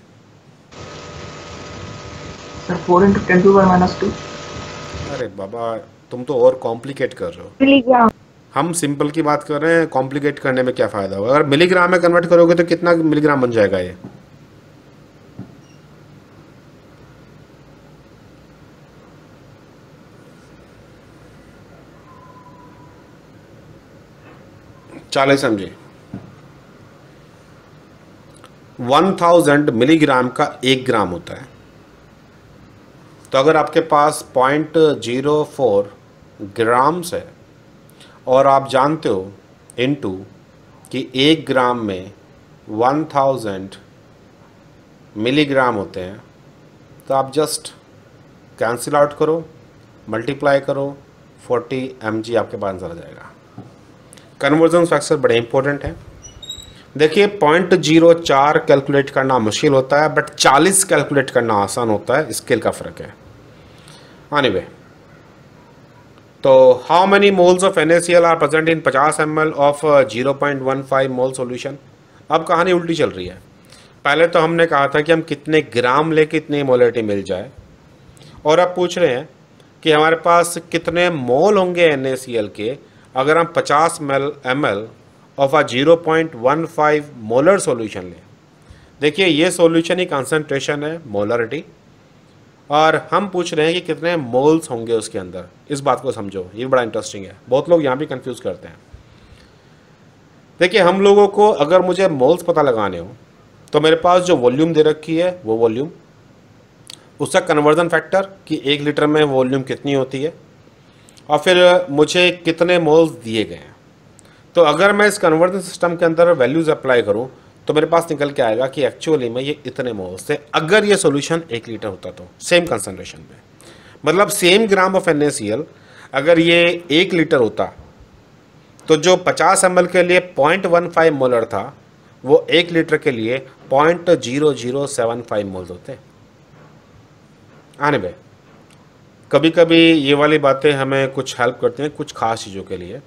Sir 4 into 10 to the power -2। अरे बाबा, तुम तो और कॉम्प्लिकेट कर रहे हो। मिलीग्राम। हम सिंपल की बात कर रहे हैं, कॉम्प्लिकेट करने में क्या फ़ायदा होगा? अगर मिलीग्राम में कन्वर्ट करोगे तो कितना मिलीग्राम बन जाएगा ये? चलिए समझिए, 1000 मिलीग्राम का 1 ग्राम होता है। तो अगर आपके पास 0.04 ग्राम्स है और आप जानते हो इनटू कि 1 ग्राम में 1000 मिलीग्राम होते हैं, तो आप जस्ट कैंसिल आउट करो, मल्टीप्लाई करो, 40 mg आपके पास आंसर आ जाएगा। कन्वर्जन फैक्टर बड़े इंपॉर्टेंट है। देखिए 0.04 कैलकुलेट करना मुश्किल होता है, बट 40 कैलकुलेट करना आसान होता है, स्केल का फ़र्क है। एनीवे, तो how many moles of NaCl are present in 50 ml of 0.15 mole solution? अब कहानी उल्टी चल रही है। पहले तो हमने कहा था कि हम कितने ग्राम ले कितनी मोलरिटी मिल जाए, और अब पूछ रहे हैं कि हमारे पास कितने मोल होंगे NaCl के अगर हम 50 ml ऑफ 0.15 मोलर सॉल्यूशन लें। देखिए ये सॉल्यूशन ही कंसंट्रेशन है, मोलरिटी, और हम पूछ रहे हैं कि कितने मोल्स होंगे उसके अंदर। इस बात को समझो, ये बड़ा इंटरेस्टिंग है। बहुत लोग यहाँ भी कंफ्यूज करते हैं। देखिए हम लोगों को अगर मुझे मोल्स पता लगाने हो तो मेरे पास जो वॉल्यूम दे रखी है वो वॉल्यूम, उसका कन्वर्जन फैक्टर कि 1 लीटर में वॉल्यूम कितनी होती है, और फिर मुझे कितने मोल्स दिए गए हैं। तो अगर मैं इस कन्वर्जन सिस्टम के अंदर वैल्यूज़ अप्लाई करूं तो मेरे पास निकल के आएगा कि एक्चुअली में ये इतने मोल्स थे अगर ये सॉल्यूशन 1 लीटर होता तो सेम कंसंट्रेशन में। मतलब सेम ग्राम ऑफ NaCl अगर ये 1 लीटर होता तो जो 50 ml के लिए 0.15 मोलर था वो 1 लीटर के लिए 0.0075 मोल्स होते। आने बे, कभी कभी ये वाली बातें हमें कुछ हेल्प करती हैं कुछ खास चीज़ों के लिए।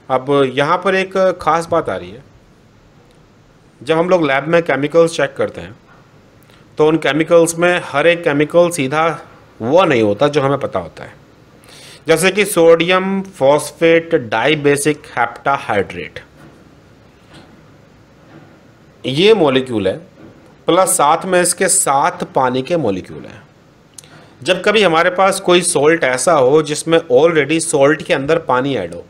अब यहाँ पर एक ख़ास बात आ रही है। जब हम लोग लैब में केमिकल्स चेक करते हैं तो उन केमिकल्स में हर एक केमिकल सीधा वो नहीं होता जो हमें पता होता है। जैसे कि सोडियम फॉस्फेट डाइबेसिक हेप्टाहाइड्रेट, ये मॉलिक्यूल है, प्लस साथ में इसके 7 पानी के मॉलिक्यूल हैं। जब कभी हमारे पास कोई सॉल्ट ऐसा हो जिसमें ऑलरेडी सॉल्ट के अंदर पानी ऐड हो,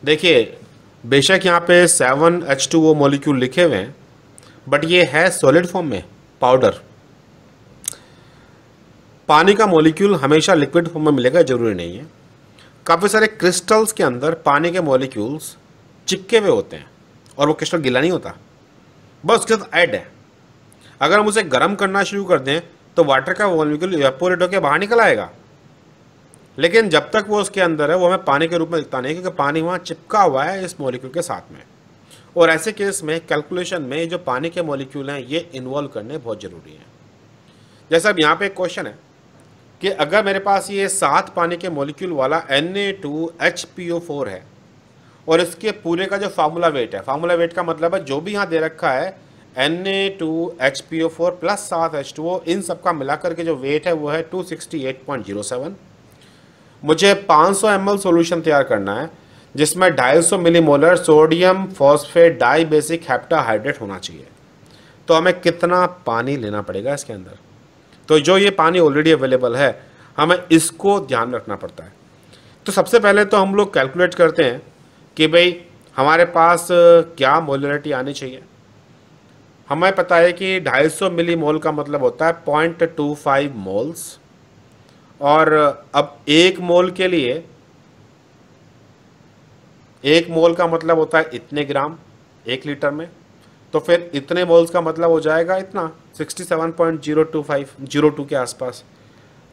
देखिए बेशक यहाँ पे 7H2O मॉलिक्यूल लिखे हुए हैं, बट ये है सॉलिड फॉर्म में, पाउडर। पानी का मॉलिक्यूल हमेशा लिक्विड फॉर्म में मिलेगा जरूरी नहीं है। काफ़ी सारे क्रिस्टल्स के अंदर पानी के मॉलिक्यूल्स चिपके हुए होते हैं और वो क्रिस्टल गीला नहीं होता, बस उसके साथ ऐड है। अगर हम उसे गर्म करना शुरू कर दें तो वाटर का मॉलिक्यूल इवेपोरेट होकर बाहर निकल आएगा, लेकिन जब तक वो उसके अंदर है वो हमें पानी के रूप में दिखता नहीं, क्योंकि पानी वहाँ चिपका हुआ है इस मॉलिक्यूल के साथ में। और ऐसे केस में कैलकुलेशन में जो पानी के मॉलिक्यूल हैं ये इन्वॉल्व करने बहुत ज़रूरी हैं। जैसा अब यहाँ पे एक क्वेश्चन है कि अगर मेरे पास ये 7 पानी के मॉलिक्यूल वाला Na2HPO4 है और इसके पूरे का जो फार्मूला वेट है, फार्मूला वेट का मतलब है जो भी यहाँ दे रखा है Na2HPO4 प्लस 7H2O, इन सब का मिलाकर के जो वेट है वो है 268.07। मुझे 500 ml सॉल्यूशन तैयार करना है जिसमें 250 millimolar sodium phosphate dibasic heptahydrate होना चाहिए। तो हमें कितना पानी लेना पड़ेगा इसके अंदर? तो जो ये पानी ऑलरेडी अवेलेबल है हमें इसको ध्यान रखना पड़ता है। तो सबसे पहले तो हम लोग कैलकुलेट करते हैं कि भाई हमारे पास क्या मोलरिटी आनी चाहिए। हमें पता है कि 250 मिलीमोल का मतलब होता है 0.25 मोल्स, और अब एक मोल के लिए, एक मोल का मतलब होता है इतने ग्राम 1 लीटर में, तो फिर इतने मोल्स का मतलब हो जाएगा इतना 67.025 के आसपास।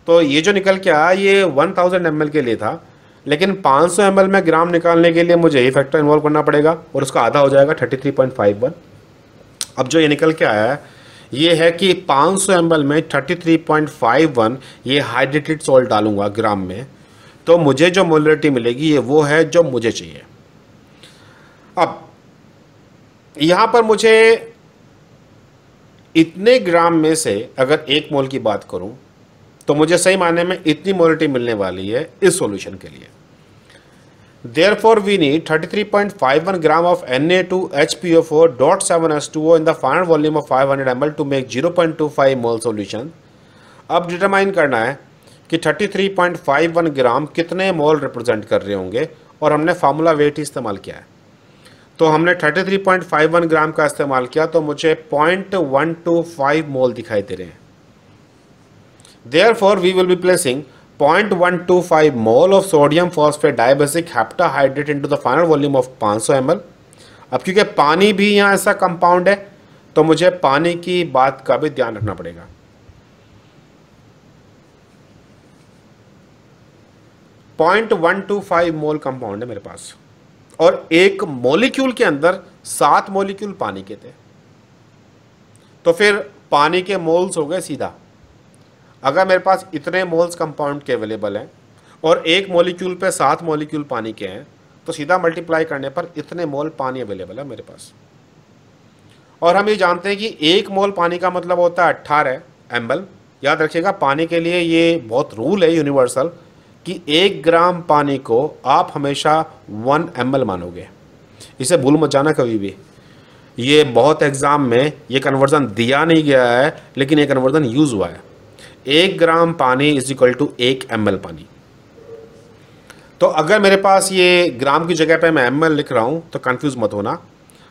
तो ये जो निकल के आया ये 1000 ml के लिए था, लेकिन 500 ml में ग्राम निकालने के लिए मुझे ये फैक्टर इन्वॉल्व करना पड़ेगा और उसका आधा हो जाएगा 33.51। अब जो ये निकल के आया है ये है कि 500 ml में 33.51 ये हाइड्रेटेड सॉल्ट डालूंगा ग्राम में, तो मुझे जो मोलरिटी मिलेगी ये वो है जो मुझे चाहिए। अब यहाँ पर मुझे इतने ग्राम में से अगर 1 मोल की बात करूं तो मुझे सही मायने में इतनी मोलरिटी मिलने वाली है इस सॉल्यूशन के लिए। Therefore, we need 33.51 gram of Na2HPO4.7H2O in the final volume of 500 ml to make 0.25 mole solution। अब डिटरमाइन करना है कि 33.51 ग्राम कितने मोल रिप्रेजेंट कर रहे होंगे, और हमने फार्मूला वेट ही इस्तेमाल किया है। तो हमने 33.51 ग्राम का इस्तेमाल किया तो मुझे 0.125 मोल दिखाई दे रहे हैं। Therefore, we will be placing 0.125 mole of sodium phosphate dibasic heptahydrate into the final volume of 500 ml। अब क्योंकि पानी भी यहाँ ऐसा कंपाउंड है तो मुझे पानी की बात का भी ध्यान रखना पड़ेगा। 0.125 मोल कंपाउंड है मेरे पास, और एक मॉलिक्यूल के अंदर 7 मॉलिक्यूल पानी के थे, तो फिर पानी के मोल्स हो गए सीधा। अगर मेरे पास इतने मोल्स कंपाउंड के अवेलेबल हैं और एक मॉलिक्यूल पे 7 मॉलिक्यूल पानी के हैं, तो सीधा मल्टीप्लाई करने पर इतने मोल पानी अवेलेबल है मेरे पास। और हम ये जानते हैं कि 1 मोल पानी का मतलब होता है 18 ml। याद रखिएगा पानी के लिए ये बहुत रूल है यूनिवर्सल कि 1 ग्राम पानी को आप हमेशा 1 ml मानोगे, इसे भूल मत जाना कभी भी। ये बहुत एग्जाम में ये कन्वर्जन दिया नहीं गया है, लेकिन ये कन्वर्जन यूज़ हुआ है। 1 ग्राम पानी इज इक्वल टू 1 ml पानी। तो अगर मेरे पास ये ग्राम की जगह पे मैं ml लिख रहा हूँ तो कंफ्यूज मत होना,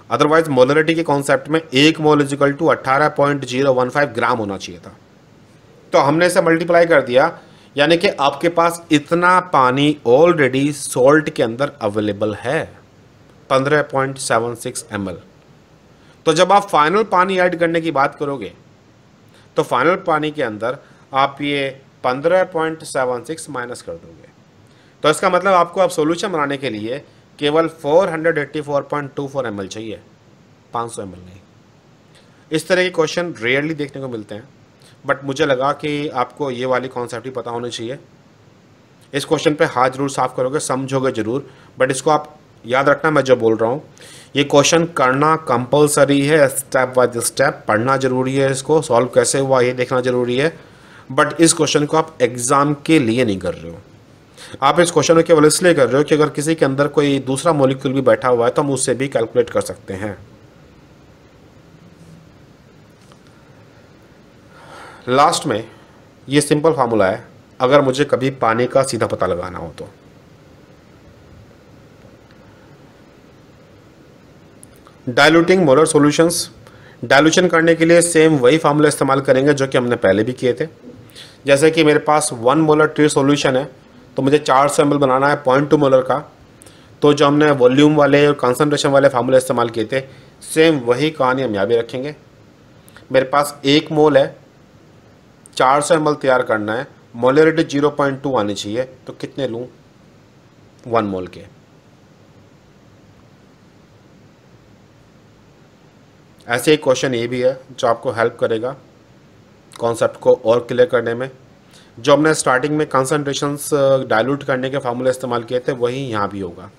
अदरवाइज मोलरिटी के कॉन्सेप्ट में 1 मोल इज इक्वल टू 18.015 ग्राम होना चाहिए था। तो हमने इसे मल्टीप्लाई कर दिया, यानी कि आपके पास इतना पानी ऑलरेडी सॉल्ट के अंदर अवेलेबल है 15.76 ml। तो जब आप फाइनल पानी ऐड करने की बात करोगे तो फाइनल पानी के अंदर आप ये 15.76 माइनस कर दोगे, तो इसका मतलब आपको अब सॉल्यूशन बनाने के लिए केवल 484.24 ml चाहिए, 500 ml नहीं। इस तरह के क्वेश्चन रेयरली देखने को मिलते हैं, बट मुझे लगा कि आपको ये वाली कॉन्सेप्ट ही पता होनी चाहिए। इस क्वेश्चन पे हाथ जरूर साफ करोगे, समझोगे ज़रूर, बट इसको आप याद रखना मैं जो बोल रहा हूँ ये क्वेश्चन करना कंपलसरी है, स्टेप बाय स्टेप पढ़ना जरूरी है, इसको सॉल्व कैसे हुआ ये देखना जरूरी है। बट इस क्वेश्चन को आप एग्ज़ाम के लिए नहीं कर रहे हो, आप इस क्वेश्चन को केवल इसलिए कर रहे हो कि अगर किसी के अंदर कोई दूसरा मॉलिक्यूल भी बैठा हुआ है तो हम उससे भी कैलकुलेट कर सकते हैं। लास्ट में ये सिंपल फार्मूला है अगर मुझे कभी पानी का सीधा पता लगाना हो तो। डाइल्यूटिंग मोलर सॉल्यूशंस, डाइल्यूशन करने के लिए सेम वही फार्मूला इस्तेमाल करेंगे जो कि हमने पहले भी किए थे। जैसे कि मेरे पास 1 मोलर ट्री सॉल्यूशन है तो मुझे 400 ml बनाना है 0.2 मोलर का, तो जो हमने वॉल्यूम वाले और कंसंट्रेशन वाले फार्मूले इस्तेमाल किए थे सेम वही कहानी हम यहाँ भी रखेंगे। मेरे पास 1 मोल है, 400 ml तैयार करना है, मोलरिटी 0.2 आनी चाहिए, तो कितने लूँ 1 मोल के। ऐसे एक क्वेश्चन ये भी है जो आपको हेल्प करेगा कॉन्सेप्ट को और क्लियर करने में। जो हमने स्टार्टिंग में कंसंट्रेशंस डाइल्यूट करने के फार्मूले इस्तेमाल किए थे वही यहाँ भी होगा।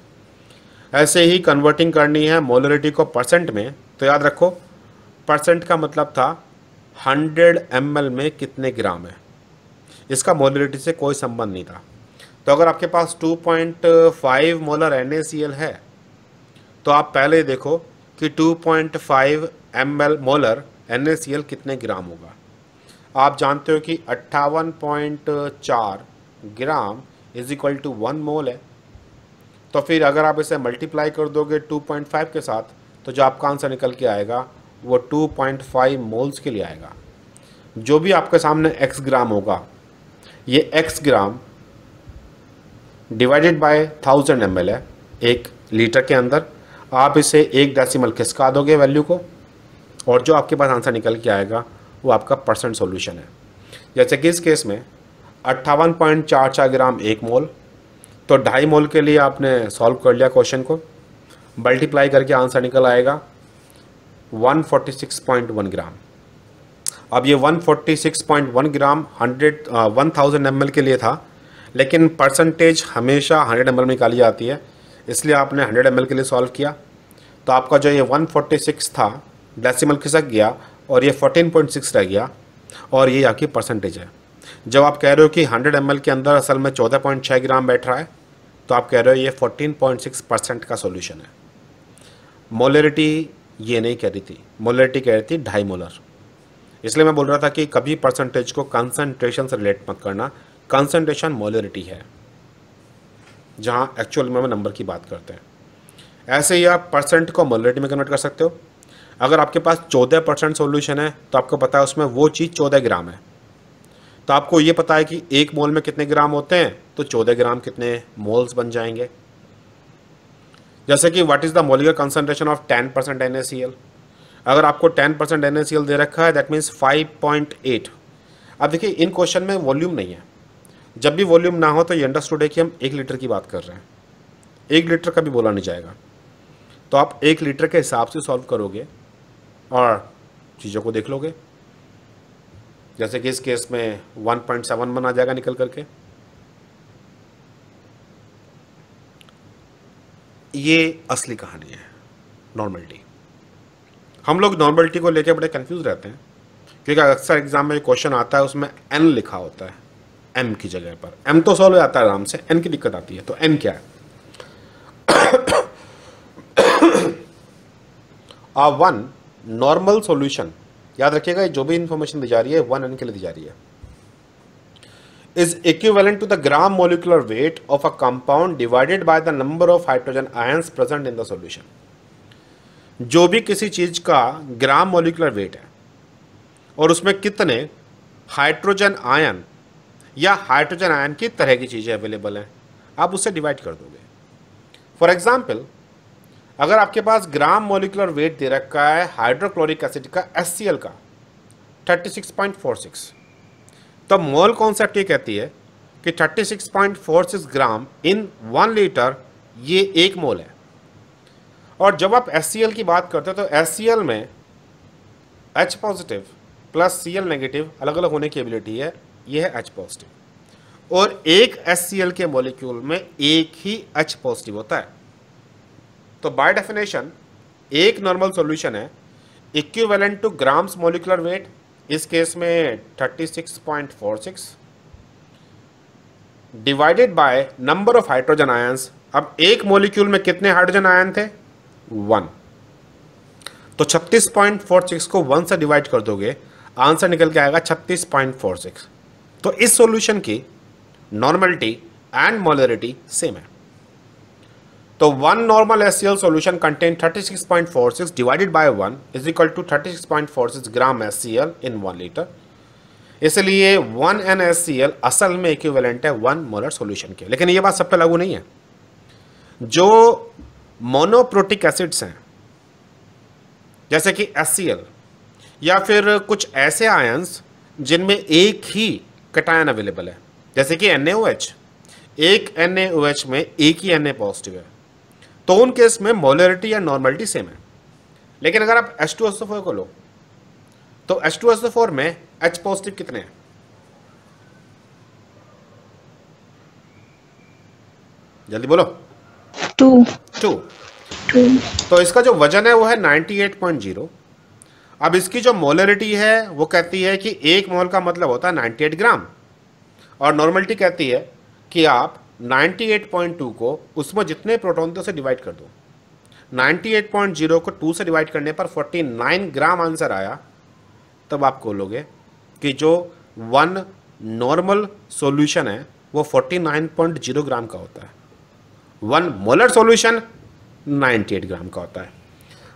ऐसे ही कन्वर्टिंग करनी है मोलरिटी को परसेंट में, तो याद रखो परसेंट का मतलब था 100 ml में कितने ग्राम है, इसका मोलरिटी से कोई संबंध नहीं था। तो अगर आपके पास 2.5 मोलर NaCl है तो आप पहले देखो कि 2.5 ml मोलर NaCl कितने ग्राम होगा। आप जानते हो कि 58.4 ग्राम इज इक्वल टू 1 मोल है। तो फिर अगर आप इसे मल्टीप्लाई कर दोगे 2.5 के साथ तो जो आपका आंसर निकल के आएगा वो 2.5 मोल्स के लिए आएगा। जो भी आपके सामने x ग्राम होगा, ये x gram divided by 1000 ml है 1 लीटर के अंदर। आप इसे 1 डेसिमल खिसका दोगे वैल्यू को और जो आपके पास आंसर निकल के आएगा वो आपका परसेंट सॉल्यूशन है। जैसे कि इस केस में 58.44 ग्राम 1 मोल, तो 2.5 मोल के लिए आपने सॉल्व कर लिया क्वेश्चन को, मल्टीप्लाई करके आंसर निकल आएगा 146.1 ग्राम। अब ये 146.1 ग्राम 1000 ml के लिए था, लेकिन परसेंटेज हमेशा 100 ml में निकाली जाती है, इसलिए आपने 100 ml के लिए सॉल्व किया। तो आपका जो ये 146 था डेसिमल खिसक गया और ये 14.6 रह गया और ये आपकी परसेंटेज है। जब आप कह रहे हो कि 100 ml के अंदर असल में 14.6 ग्राम बैठ रहा है तो आप कह रहे हो ये 14.6% का सॉल्यूशन है। मोलरिटी ये नहीं कह रही थी, मोलरिटी कह रही थी 2.5 मोलर। इसलिए मैं बोल रहा था कि कभी परसेंटेज को कंसंट्रेशन से रिलेट मत करना, कंसंट्रेशन मोलरिटी है जहाँ एक्चुअल में नंबर की बात करते हैं। ऐसे ही आप परसेंट को मोलरिटी में कन्वर्ट कर सकते हो। अगर आपके पास 14% सॉल्यूशन है तो आपको पता है उसमें वो चीज़ 14 ग्राम है, तो आपको ये पता है कि 1 मोल में कितने ग्राम होते हैं, तो 14 ग्राम कितने मोल्स बन जाएंगे। जैसे कि what is the molecular concentration of 10% NaCl। अगर आपको 10% NaCl दे रखा है दैट मीन्स 5.8। अब देखिए इन क्वेश्चन में वॉल्यूम नहीं है, जब भी वॉल्यूम ना हो तो ये अंडरस्टूड है कि हम 1 लीटर की बात कर रहे हैं। 1 लीटर का भी बोला नहीं जाएगा, तो आप 1 लीटर के हिसाब से सॉल्व करोगे और चीज़ों को देख लोगे। जैसे कि इस केस में 1.7 बना जाएगा निकल करके। ये असली कहानी है नॉर्मलिटी। हम लोग नॉर्मलिटी को लेकर बड़े कंफ्यूज रहते हैं क्योंकि अक्सर एग्जाम में क्वेश्चन आता है उसमें n लिखा होता है, m की जगह पर। m तो सॉल्व हो जाता है आराम से, n की दिक्कत आती है। तो n क्या है? वन नॉर्मल सॉल्यूशन, याद रखिएगा जो भी इंफॉर्मेशन दी जा रही है 1n के लिए दी जा रही है, is equivalent to the gram molecular weight of a compound divided by the number of hydrogen ions present in the solution। जो भी किसी चीज का ग्राम मोलिकुलर वेट है और उसमें कितने हाइड्रोजन आयन या हाइड्रोजन आयन की तरह की चीजें अवेलेबल हैं, आप उससे डिवाइड कर दोगे। फॉर एग्जाम्पल, अगर आपके पास ग्राम मोलिकुलर वेट दे रखा है हाइड्रोक्लोरिक एसिड का HCl का 36.46, तो मोल कॉन्सेप्ट ये कहती है कि 36.46 ग्राम इन 1 लीटर ये 1 मोल है। और जब आप HCl की बात करते हो तो HCl में H positive plus Cl negative अलग अलग होने की एबिलिटी है, ये है H पॉजिटिव। और एक HCl के मॉलिक्यूल में एक ही H पॉजिटिव होता है। तो बाय डेफिनेशन एक नॉर्मल सॉल्यूशन है equivalent two grams molecular weight, इस केस में 36.46 divided by number of hydrogen ions. अब एक मॉलिक्यूल में कितने हाइड्रोजन आयन थे? 1। तो 36.46 को 1 से डिवाइड कर दोगे, आंसर निकल के आएगा 36.46। तो इस सॉल्यूशन की नॉर्मलिटी एंड मोलरिटी सेम है। तो 1 normal HCl solution contain 36.46 divided by 1 is equal to 36.46 gram HCl in 1 litre. इसलिए 1 NaCl असल में इक्विवेलेंट है 1 मोलर सॉल्यूशन के। लेकिन ये बात सब पे लागू नहीं है। जो मोनोप्रोटिक एसिड्स हैं जैसे कि HCl या फिर कुछ ऐसे आयंस जिनमें एक ही कटायन अवेलेबल है जैसे कि NaOH, एक NaOH में एक ही Na पॉजिटिव है, तो उन केस में मोलरिटी या नॉर्मलिटी सेम है। लेकिन अगर आप H2SO4 को लो तो H2SO4 में H पॉजिटिव कितने हैं? जल्दी बोलो। 2। तो इसका जो वजन है वो है 98.0। अब इसकी जो मोलरिटी है वो कहती है कि 1 मोल का मतलब होता है 98 ग्राम, और नॉर्मलिटी कहती है कि आप 98.2 को उसमें जितने प्रोटॉन थे उसे डिवाइड कर दो। 98.0 को 2 से डिवाइड करने पर 49 ग्राम आंसर आया, तब आप बोलोगे कि जो 1 नॉर्मल सॉल्यूशन है वो 49.0 ग्राम का होता है, 1 मोलर सॉल्यूशन 98 ग्राम का होता है।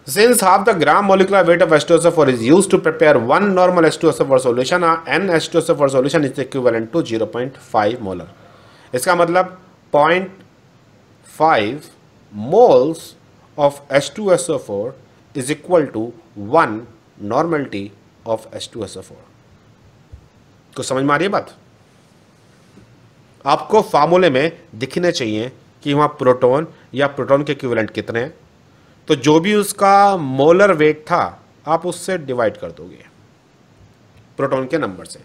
Since half the gram molecular weight of H2SO4 is used to prepare 1 normal H2SO4 solution, N H2SO4 solution is equivalent to 0.5 molar. इसका मतलब 0.5 moles of H2SO4 is equal to 1 normality of H2SO4. कुछ समझ में आ रही है बात? आपको फार्मूले में दिखने चाहिए कि वहाँ प्रोटॉन या प्रोटॉन के इक्विवेलेंट कितने हैं, तो जो भी उसका मोलर वेट था आप उससे डिवाइड कर दोगे प्रोटॉन के नंबर से।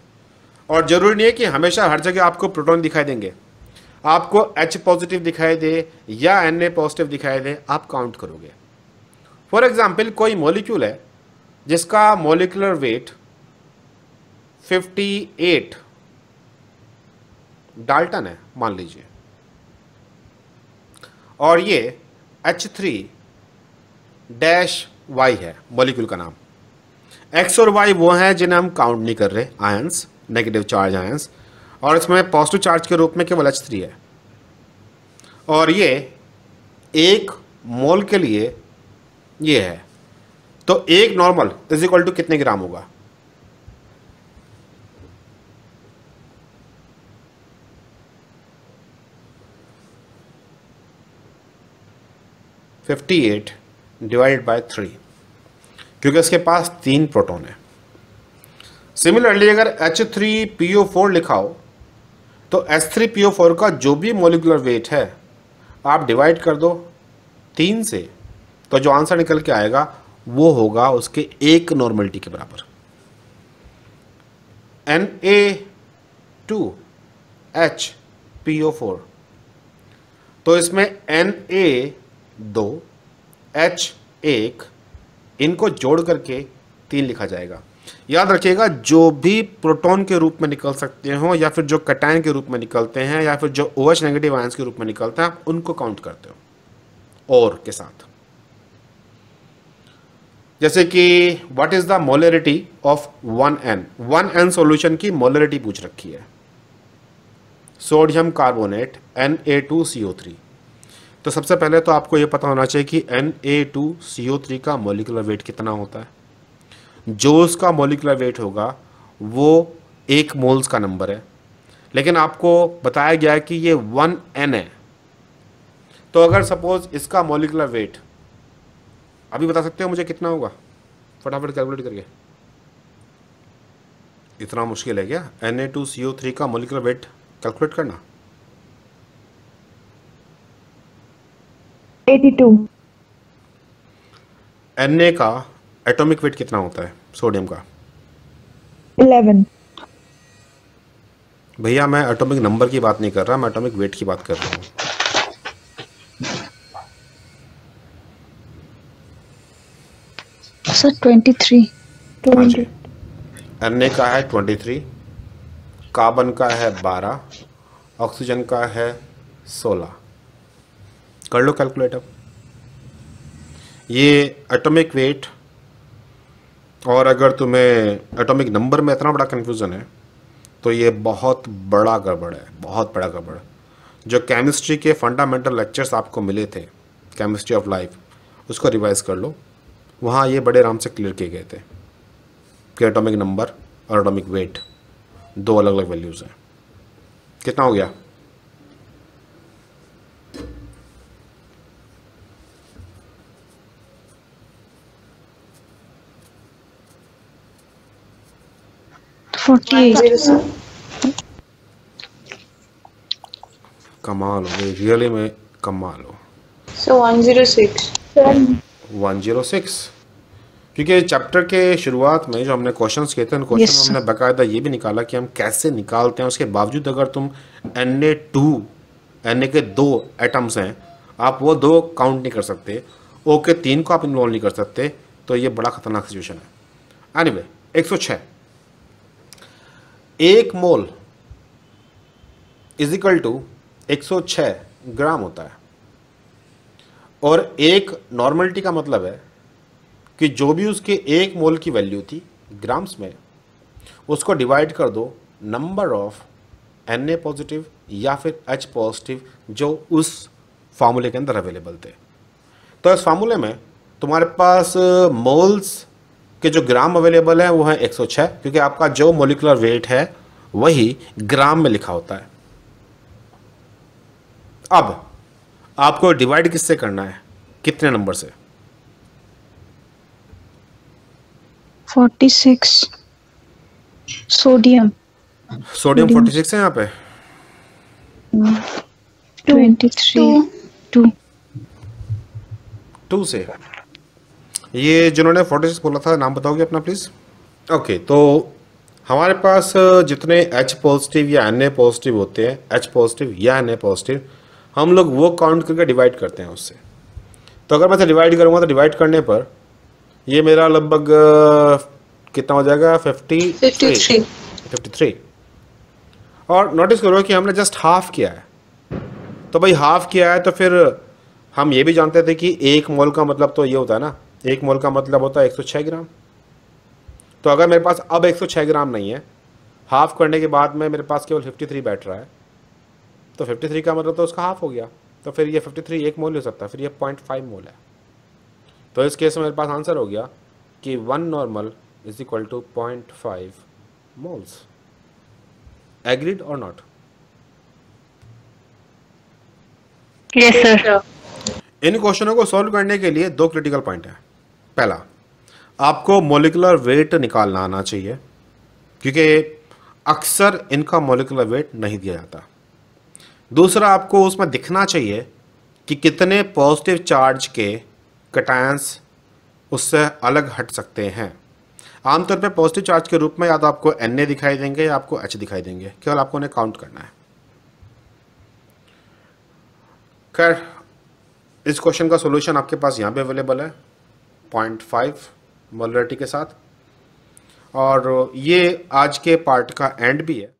और ज़रूरी नहीं है कि हमेशा हर जगह आपको प्रोटॉन दिखाई देंगे, आपको H पॉजिटिव दिखाई दे या Na पॉजिटिव दिखाई दे, आप काउंट करोगे। फॉर एग्जाम्पल कोई मॉलिक्यूल है जिसका मॉलिक्यूलर वेट 58 डाल्टन है मान लीजिए, और ये H3 डैश वाई है मॉलिक्यूल का नाम। एक्स और वाई वो हैं जिन्हें हम काउंट नहीं कर रहे, आयंस, नेगेटिव चार्ज आयंस, और इसमें पॉजिटिव चार्ज के रूप में केवल H3 है। और ये 1 मोल के लिए ये है, तो 1 नॉर्मल इज इक्वल टू कितने ग्राम होगा? (58 डिवाइडेड बाय 3), क्योंकि इसके पास 3 प्रोटॉन है। सिमिलरली अगर H3PO4 लिखा हो तो H3PO4 का जो भी मोलिकुलर वेट है आप डिवाइड कर दो 3 से, तो जो आंसर निकल के आएगा वो होगा उसके 1 नॉर्मलिटी के बराबर। Na2HPO4, तो इसमें Na2 H1 इनको जोड़ करके 3 लिखा जाएगा। याद रखिएगा जो भी प्रोटॉन के रूप में निकल सकते हो या फिर जो कैटायन के रूप में निकलते हैं या फिर जो OH नेगेटिव आयंस के रूप में निकलते हैं उनको काउंट करते हो और के साथ। जैसे कि what is the molarity of 1N solution की मोलरिटी पूछ रखी है, सोडियम कार्बोनेट Na2CO3। तो सबसे पहले तो आपको यह पता होना चाहिए कि Na2CO3 का मॉलिक्यूलर वेट कितना होता है। जो उसका मॉलिक्यूलर वेट होगा वो 1 मोल्स का नंबर है, लेकिन आपको बताया गया है कि ये 1N है। तो अगर सपोज इसका मॉलिक्यूलर वेट अभी बता सकते हो मुझे कितना होगा? फटाफट कैलकुलेट करके। इतना मुश्किल है क्या Na2CO3 का मॉलिक्यूलर वेट कैलकुलेट करना? 82। Na का एटॉमिक वेट कितना होता है सोडियम का? 11। भैया मैं एटॉमिक नंबर की बात नहीं कर रहा, मैं एटॉमिक वेट की बात कर रहा हूँ। सर 23। हाँ जी, Na का है 23, कार्बन का है 12, ऑक्सीजन का है 16। कर लो कैलकुलेट अब। ये एटॉमिक वेट, और अगर तुम्हें एटॉमिक नंबर में इतना बड़ा कन्फ्यूज़न है तो ये बहुत बड़ा गड़बड़ है, बहुत बड़ा गड़बड़। जो केमिस्ट्री के फंडामेंटल लेक्चर्स आपको मिले थे, केमिस्ट्री ऑफ लाइफ, उसको रिवाइज कर लो, वहाँ ये बड़े आराम से क्लियर किए गए थे कि एटॉमिक नंबर और एटॉमिक वेट 2 अलग अलग वैल्यूज़ हैं। कितना हो गया? कमाल हो गई, रियली में कमाल हो। So 106. 106, क्योंकि चैप्टर के शुरुआत में जो हमने क्वेश्चंस किए थे उन क्वेश्चन में हमने बाकायदा ये भी निकाला कि हम कैसे निकालते हैं। उसके बावजूद अगर तुम Na के 2 एटम्स हैं, आप वो 2 काउंट नहीं कर सकते, O के 3 को आप इन्वॉल्व नहीं कर सकते, तो ये बड़ा खतरनाक सिचुएशन है। Anyway 106 1 mole is equal to 106 gram होता है। और एक नॉर्मलिटी का मतलब है कि जो भी उसके 1 मोल की वैल्यू थी ग्राम्स में, उसको डिवाइड कर दो नंबर ऑफ Na पॉजिटिव या फिर H पॉजिटिव जो उस फार्मूले के अंदर अवेलेबल थे। तो इस फार्मूले में तुम्हारे पास मोल्स के जो ग्राम अवेलेबल है वो है 106, क्योंकि आपका जो मोलिकुलर वेट है वही ग्राम में लिखा होता है। अब आपको डिवाइड किससे करना है, कितने नंबर से? 46 सोडियम 46 है यहाँ पे। 23 2 से। ये जिन्होंने 46 बोला था नाम बताओगे अपना प्लीज़? ओके, तो हमारे पास जितने H पॉजिटिव या Na पॉजिटिव होते हैं, H पॉजिटिव या Na पॉजिटिव, हम लोग वो काउंट करके डिवाइड करते हैं उससे। तो अगर मैं इसे डिवाइड करूँगा तो डिवाइड करने पर ये मेरा लगभग कितना हो जाएगा? 53। और नोटिस करो कि हमने जस्ट हाफ किया है। तो भाई हाफ किया है तो फिर हम ये भी जानते थे कि 1 मोल का मतलब तो ये होता है ना, 1 मोल का मतलब होता है 106 ग्राम। तो अगर मेरे पास अब 106 ग्राम नहीं है, हाफ करने के बाद में मेरे पास केवल 53 बैठ रहा है, तो 53 का मतलब तो उसका हाफ हो गया। तो फिर ये 53 1 मोल हो सकता है, फिर ये 0.5 मोल है। तो इस केस में मेरे पास आंसर हो गया कि 1 normal is equal to 0.5 moles. Agreed और नॉट? Yes, sir. इन क्वेश्चनों को सॉल्व करने के लिए 2 क्रिटिकल पॉइंट है। पहला, आपको मोलिकुलर वेट निकालना आना चाहिए, क्योंकि अक्सर इनका मोलिकुलर वेट नहीं दिया जाता। दूसरा, आपको उसमें दिखना चाहिए कि कितने पॉजिटिव चार्ज के कटायंस उससे अलग हट सकते हैं। आमतौर पे पॉजिटिव चार्ज के रूप में या तो आपको Na दिखाई देंगे या आपको H दिखाई देंगे, केवल आपको उन्हें काउंट करना है। खैर, इस क्वेश्चन का सॉल्यूशन आपके पास यहाँ पे अवेलेबल है 0.5 मोलरिटी के साथ, और ये आज के पार्ट का एंड भी है।